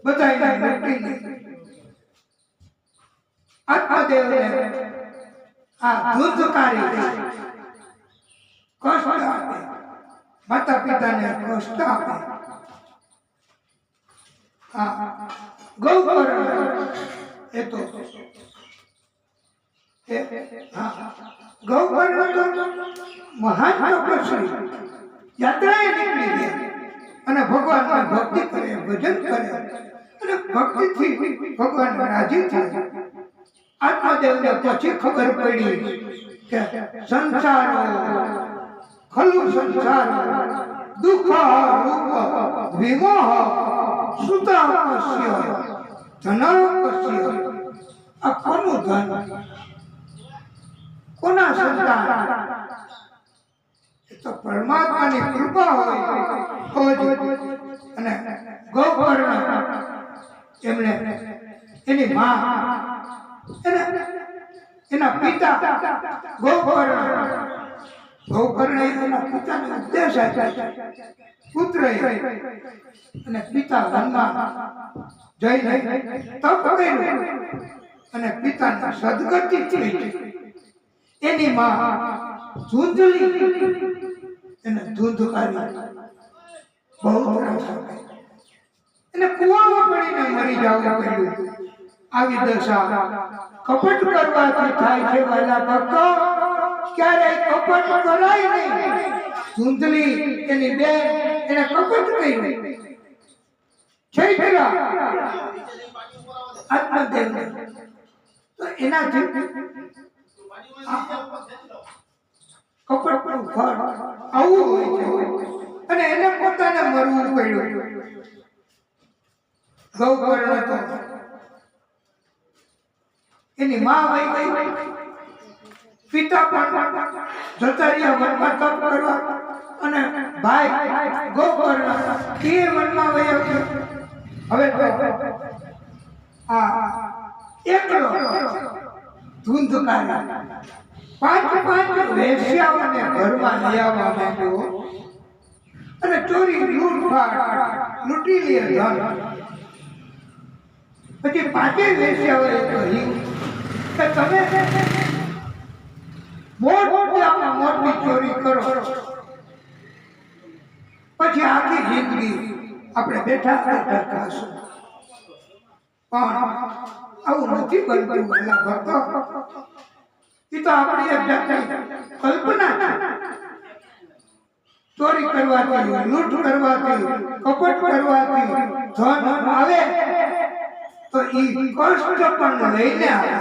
બધાને મૂકીને આત્મદેવને આ ધૂંધકારી કષ્ટ આપે, માતા પિતાને કષ્ટ આપે. ગૌકર્ણ એ તો ગૌકર્ણ મહાન તપસ્વી યાત્રાએ નીકળી ગયા અને ભગવાનની ભક્તિ કરે, ભજન કરે, અને ભક્તિથી ભગવાન રાજી થાય. આત્મદેવને પછી ખબર પડી કે સંસારો ખલુ સંસારો દુઃખ રૂપ વિમોહ સુતાપસ્ય ધનાપસ્ય. આ કોનું ધન, કોના સંતાન? એ તો પરમાત્માની કૃપા હોય. અને ગૌકર્ણ એમણે એની માં એના પિતા ગૌકર્ણ એના પિતાને ઉપદેશ આપ્યો. પુત્ર અને પિતા વનમાં જઈને તપ કર્યું, અને પિતાને સદગતિ થઈ. એની માં ધૂંધલી એને ધૂંધકારી બહુ ત્રાસ આપે, એને કુવામાં પડીને મરી જવું પડ્યું. આવી દશા કપટ કરવાથી થાય છે વાલા ભક્તો, ક્યારેય કપટ કરાય નહીં. ધૂંધલી એની બેન એને કપટ કર્યું. છૈઠરા આત્મદેવને તો એનાથી કપટનું ફળ આવું હોય છે, અને એને પોતાને મરવું પડ્યું. ગૌકર્ણ તો એની માં વહી ગઈ, પિતા પણ જતા રહ્યા વનમાં તપ કરવા, અને ભાઈ ગૌકર્ણ એ વનમાં વહી ગયો. હવે તો આ એકલો ધૂંધકારી પાંચ વેશ્યાઓને ઘરમાં લઈ આવવા માંડ્યો, અને ચોરી લૂંટફાટ લૂંટી લે ધન. પછી પાંચેય વેશ્યાઓએ કહ્યું કે તમે મોટી ચોરી કરો, પછી આખી જિંદગી આપણે બેઠા બેઠા ખાશું. પણ આવું નથી બનતું વાલા ભક્તો. એ તો આપણી એક જાતની કલ્પના છે. ચોરી કરવાથી, લૂંટ કરવાથી, કપટ કરવાથી ધન આવે તો એ કષ્ટ પણ લઈને આવે.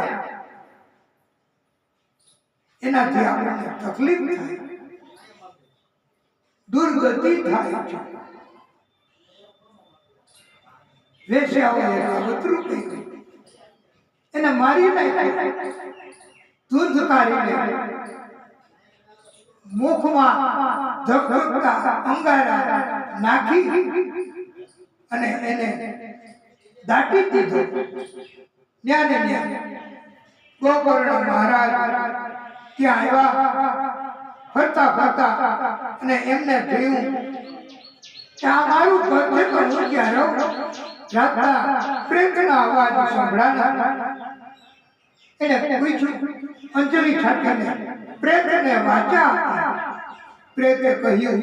એનાથી આપણને તકલીફ થાય, દુર્ગતિ થાય છે. વેશ્યાઓ વતરું થઈ ગઈ, એને મારી નાખી, દૂધ કાઢીને મુખમાં ધગધગતા અંગારા નાખી અને એને દાટી દીધો. ન્યાને ગોકર્ણ મહારાજ ત્યાં આવ્યા, ફરતા ફરતા અને એમને જોયું કે આ મારું ઘર છે તો હું ક્યાં રહું. રાતના પ્રેતના અવાજ સંભળાના. એને પૂછ્યું, અંજલિ ઠાકરને પ્રેતને વાચા આપી. પ્રેતે કહ્યું,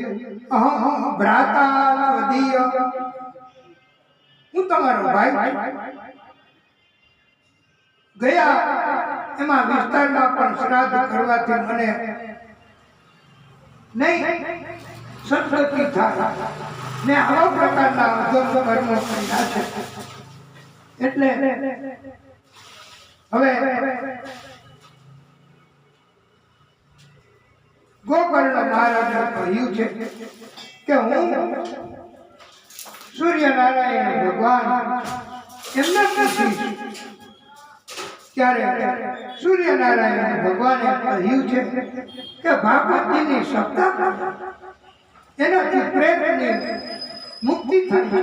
અહં ભ્રાતા ત્વદીય, હું તમારો ભાઈ. ગયા એમાં વિસ્તારમાં પણ શ્રાદ્ધ કરવાથી મને નહીં સદગતિ થાય. મેં આવા પ્રકારના અધમ કર્મો કર્યા છે. એટલે હવે ગોકર્ણ મહારાજે કહ્યું છે કે હું સૂર્યનારાયણ ભગવાન એમના પૂછીશ. ત્યારે સૂર્યનારાયણ ભગવાને કહ્યું છે કે ભાગવતીની સપ્તાહ એનાથી પ્રેતની મુક્તિ થાય.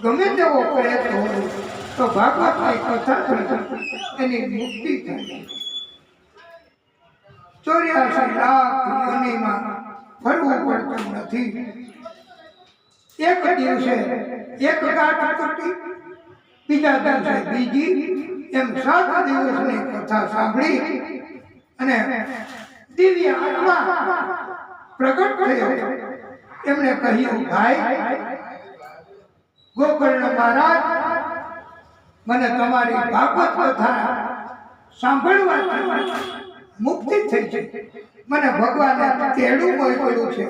ગમે તેવો પ્રેત હોય તો ભાગવતની કથાથી એની મુક્તિ થાય. 84 લાખ યોનિમાં ફરવું પડતું નથી. એક દિવસે એક ગાંઠ તૂટી, બીજા દિવસે બીજી, એમ 7 દિવસની કથા સાંભળી અને દિવ્ય આત્મા પ્રગટ થયો. એમણે કહ્યું, ભાઈ ગોકર્ણ મહારાજ, મને તમારી ભાગવત કથા સાંભળવાથી મુક્તિ થઈ છે. મને ભગવાને તેડું મોકલ્યું છે,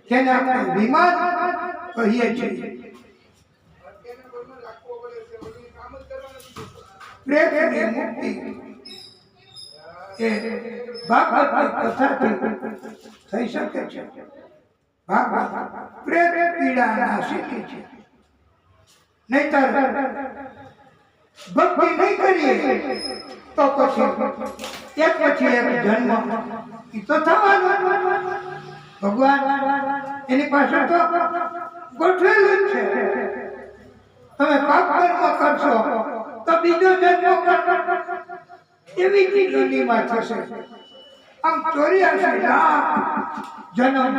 જેને આપણે વિમાન કહીએ છીએ. પ્રેતની મુક્તિ એ ભાગવતની કથાથી થઈ શકે છે. ભાગવત પ્રેત પીડા નાશી છે. નહીતર ભક્તિ નહીં કરીએ તો પછી એક જન્મ એ તો થવાનો. ભગવાન એની પાસે તો ગોઠવેલું જ છે. તમે પાપ કર્મ કરશો તો બીજો જન્મ એવી યોનિમાં થશે. આમ 84 લાખ જન્મ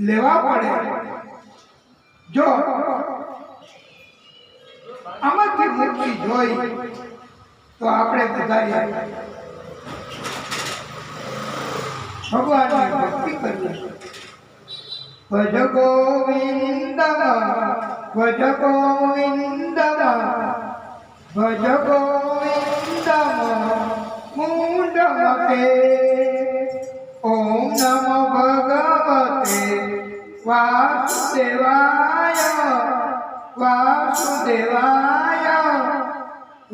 લેવા પડે. જો આમાંથી મુક્તિ જોઈ તો આપણે બધા ભગવાનની ભક્તિ કરીએ. ભજ ગોવિંદ ભજ ગોવિંદ ભજ ગોવિંદ મુંડ મતે. ઓમ નમો ભગવતે વાસુદેવાય વાસુદેવાય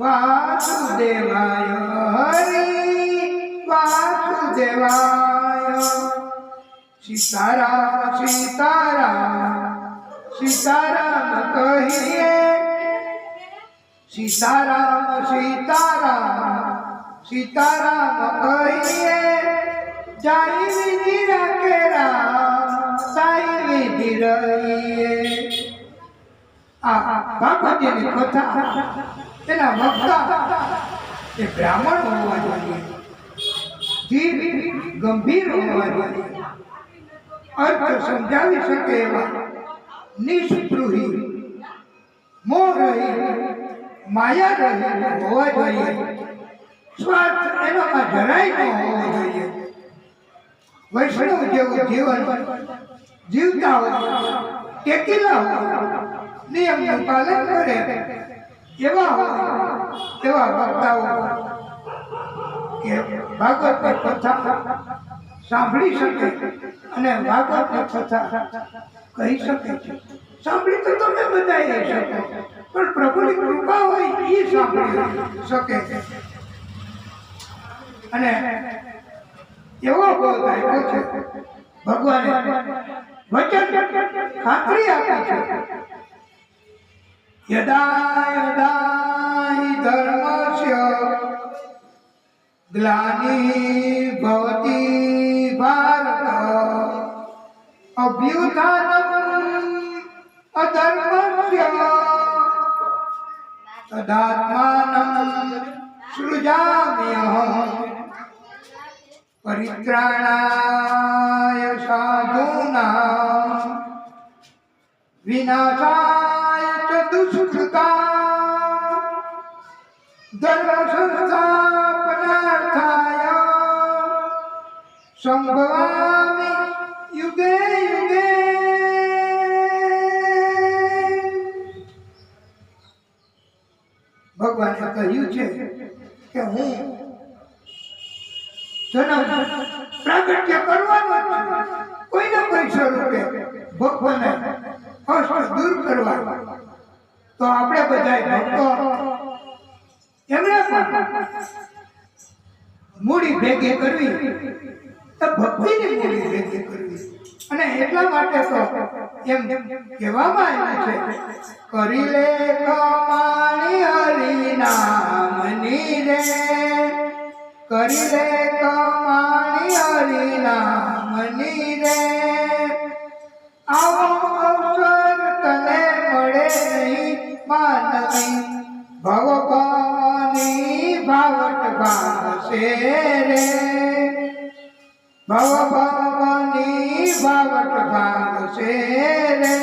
વાસુદેવાય હરિ વાસુદેવાય. સીતારામ સીતારામ સીતારામ કહીએ. સીતારામ સીતારામ સીતારામ કહીએ. જાય વિધિ રાખે રામ, સાઈ વિધિ રહીએ. આ ભાગવતીની કથા એના વક્તા એ બ્રાહ્મણ હોવા જોઈએ, ધીર ગંભીર હોવા જોઈએ, અર્થ સમજાવી શકે એવા નિસ્પૃહી મોહ રહી માયા રહી હોવા જોઈએ. સ્વાર્થ એનામાં જરાય ન હોવો જોઈએ. વૈષ્ણવ જેવું જીવન જીવતા હોય ટેકીલા હોય નિયમનું પાલન કરે એવા વક્તાઓ કે ભાગવતની કથા સાંભળી શકે અને ભાગવતની કથા કહી શકે છે. સાંભળી તો તમે બધા શકો પણ પ્રભુની કૃપા હોય એ સાંભળી શકે છે. અને એવો બોધ આપ્યો છે ભગવાને વચન ખાતરી આપી છે યદા યદા હિ ધર્મસ્ય ગ્લાનિર્ભવતિ ભારત અભ્યુત્થાનમ અધર્મસ્ય તદાત્માનં સૃજામ્યહં પરિત્રાણાય સાધૂનાં વિનાશાય ચ દુષ્કૃતાં ધર્મ સંસ્થાપનાર્થાય સંભવામિ યુગે યુગે. ભગવાને કહ્યું છે કે હું જન્મ પ્રાગટ્ય કરવાનો કોઈ ના કોઈ સ્વરૂપે ભગવાને કષ્ટ દૂર કરવા. તો આપણે બધા ભક્તો એમણે પણ મૂડી ભેગી કરવી તો ભક્તિની મૂડી ભેગી કરવી. અને એટલા માટે તો એમ કહેવામાં આવ્યું છે કરી લે કમાણી હરિ નામની રે કરી લે કમાણી હરિ નામની રે આવો અવસર તને મળે નહીં માનવી ભવભવાની ભાવટ ભાસે રે ભવભવાની ભાવટ ભાસે રે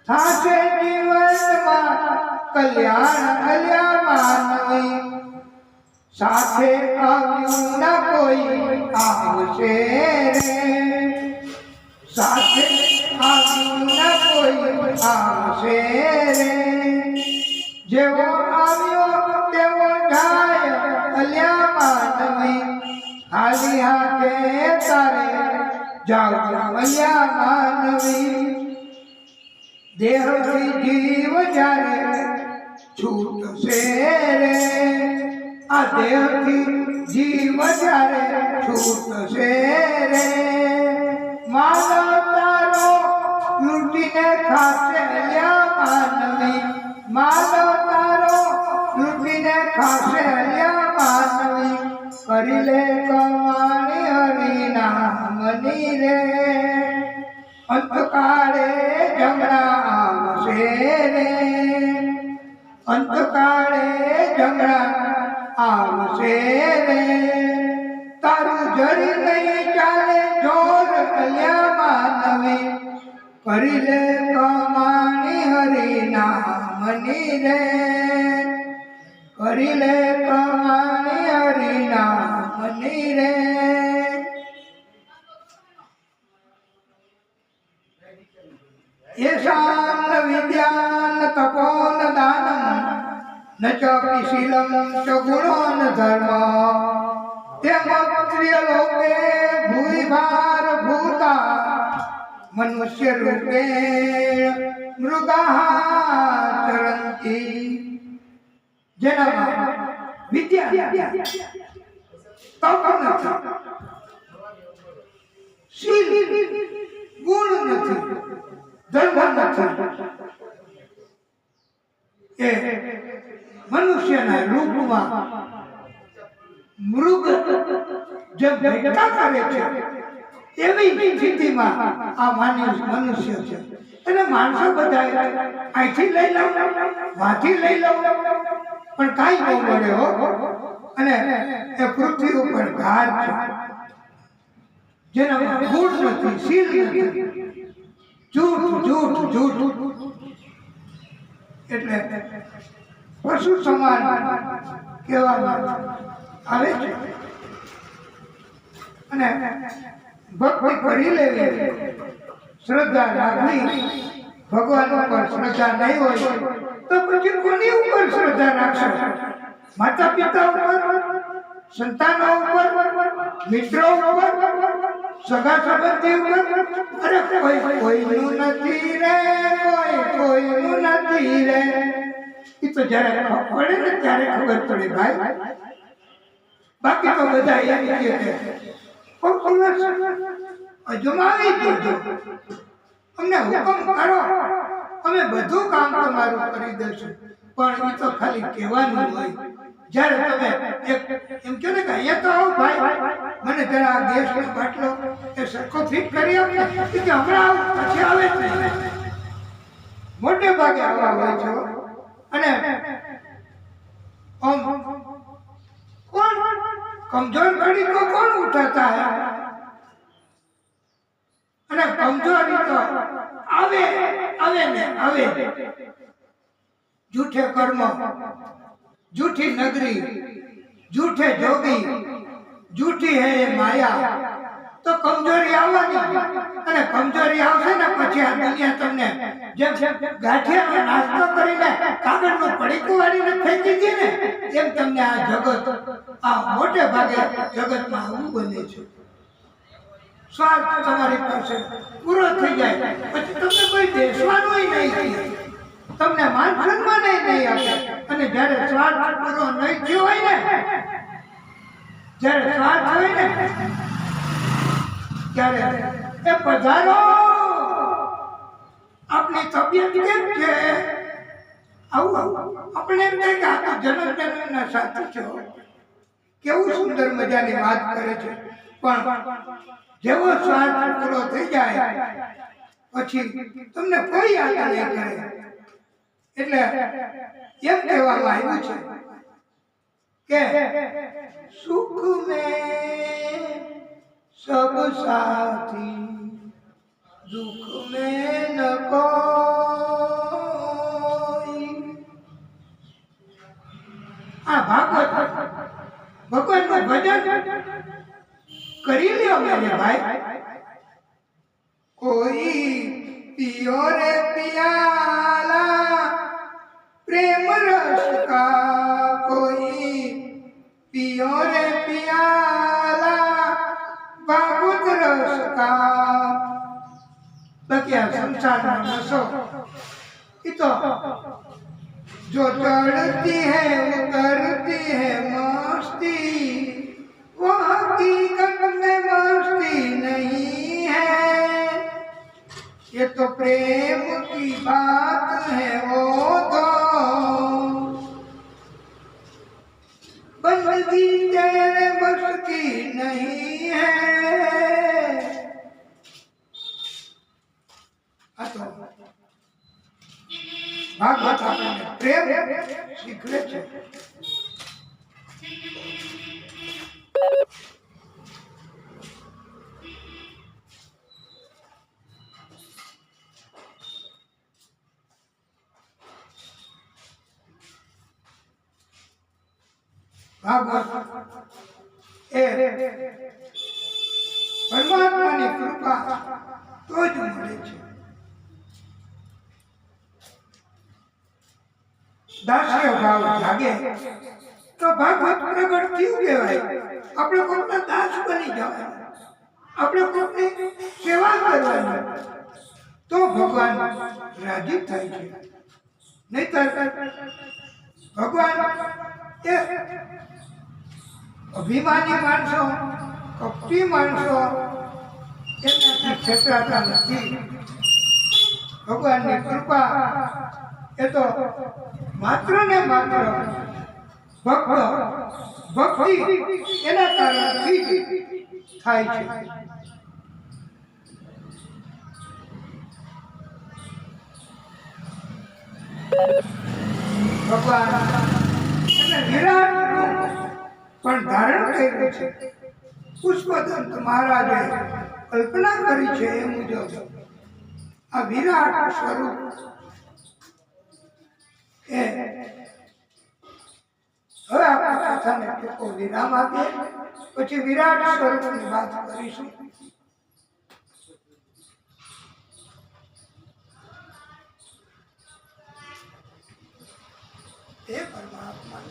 થાશે જીવનમાં કલ્યાણ કલ્યાણ માનવી સાથે આવ્યું ના કોઈ આવશે રે સાથે આવ્યું ના કોઈ આવશે રે જેવો આવ્યો તેવો જાય કલ્યાણ માનવી ખાલી હાથે તારે જાઓ કલ્યાણ માનવી દેહથી જીવ જ્યારે છૂટશે રે આ દેહથી જીવ જ્યારે છૂટશે રે માનવ તારો લૂંટીને ખાશે અલ્યા માનવી માનવ તારો લૂંટીને ખાશે અલ્યા માનવી કરી લે કમાણી હરિ નામની રે અંતકાળે જમણા આવશે રે અંતકાળે જમણા આવશે રે તારું જરી નહીં ચાલે જોર કલ્યા માનવી કરી લે કમાણી હરિ નામની રે કરી લે કમાણી હરિ નામની રે. येषां विद्यां तपोन दानं न च शीलं च गुणो न धर्म तेमत्रियलोके भूरिभार भूता मनुष्य रूपेण मृगाः चरन्ति. જેનામાં વિદ્યા તપ નથી શીલ ગુણ નથી ધર્મ નથી એ મનુષ્યના રૂપમાં મૃગ જે ભેગા કરે છે એવી સ્થિતિમાં આ મનુષ્ય છે. અને માણસો બધા અહીંથી લઈ લઉં વાથી લઈ લઉં પણ કાંઈ ન મળે હો. અને એ પૃથ્વી ઉપર ઘાટ છે જેનામાં ગુણ નથી શીલ નથી જૂઠ જૂઠ જૂઠ એટલે પશુ સમાન કહેવામાં આવે છે. અને ભક્તિ કરી લેવી, શ્રદ્ધા રાખવી. ભગવાન ઉપર શ્રદ્ધા નહીં હોય તો પછી કોની ઉપર શ્રદ્ધા રાખશો? માતા પિતા ઉપર, સંતાનો ઉપર, મિત્રો ઉપર, સગા સંબંધી ઉપર? અરે કોઈનું નથી રે, કોઈનું નથી રે. એ તો જ્યારે ખબર પડે ને ત્યારે ખબર પડે ભાઈ. બાકી તો બધા એમ કહે અજમાવી જોજો, અમને હુકમ કરો, અમે બધું કામ તમારું કરી દઈશું. પણ એ તો ખાલી કહેવાનું હોય. જ્યારે તમે એમ કહો ને કે અહીંયા તો આવો ભાઈ, મને જરા આ ગેસનો બાટલો એ સરખો ફિટ કરી આપો, કે હમણાં પછી આવે જ નહીં. મોટે ભાગે આવા હોય છે. અને કોણ કમજોર ઘડી को कौन उठाता है? અને કમજોરી તો આવે આવે ને આવે. झूठे कर्म, झूठी नगरी, झूठे जोगी, झूठी है ये माया. તો કમજોરી આવવાની, અને કમજોરી આવશે ને પછી આ દુનિયા તમને જેમ ગાંઠિયાનો નાસ્તો કરીને કાગળનું પડીકું વાળીને ફેંકી દે ને, એમ તમને આ જગત, આ મોટે ભાગે જગતમાં આવું બને છે. સ્વાર્થ તમારી પાસે પૂરો થઈ જાય પછી તમને કોઈ દેશવાનું નહીં, તમને માન સન્માન નહીં આપે. અને જ્યારે સ્વાર્થ પૂરો નહીં થયો હોય ને, જ્યારે સ્વાર્થ હોય ને ત્યારે એ પધારો, આપની તબિયત કેમ છે? આવું આપણે એમ થાય કે આ તો જન્મ જન્મના સાથી છે, કેવું સુંદર મજાની વાત કરે છે. પણ જેવો સ્વાર્થ પૂરો થઈ જાય પછી તમને કોઈ યાદ નહીં કરે. એટલે એમ કહેવામાં આવ્યું છે કે સુખ મેં सब साथी, दुख में न कोई. આ ભાગવત ભગવાનનું ભજન કરી લ્યો મેરે ભાઈ. કોઈ पियो रे पियाला प्रेम रस का, कोई पियो रे पियाला भागवत रस का. बाकी આ સંસારમાં નશો એ તો जो चढ़ती है उतरती है मस्ती, वो हकीकत में मस्ती नहीं है. ये तो प्रेम की बात है, वो तो बंदी तेरे बस की नहीं है. भागवत આપણને પ્રેમ શીખવે છે. ભાગવત એ પરમાત્માની કૃપા તો જ મળે છે. દાસ્ય ભાવ જાગે તો ભાગવત પ્રગટ થયું કહેવાય. આપણે કોઈના દાસ બની જવાય, આપણે કોઈની સેવા કરવાની, તો ભગવાન રાજી થાય છે. નહીતર ભગવાન એ અભિમાની માણસો, કપટી માણસો એનાથી છેતરાતા નથી. ભગવાનની કૃપા એ તો માત્ર ને માત્ર ભક્ત ભક્તિ એના કારણથી થાય છે. ભગવાન એને વિરાટ પણ ધારણ કર્યું છે. પુષ્પદંત મહારાજે કલ્પના કરી છે એ મુજબ આ વિરાટ સ્વરૂપ હવે આપણા કથાને વિરામ આપીએ, પછી વિરાટ સ્વરૂપની વાત કરીશું. હે પરમાત્મા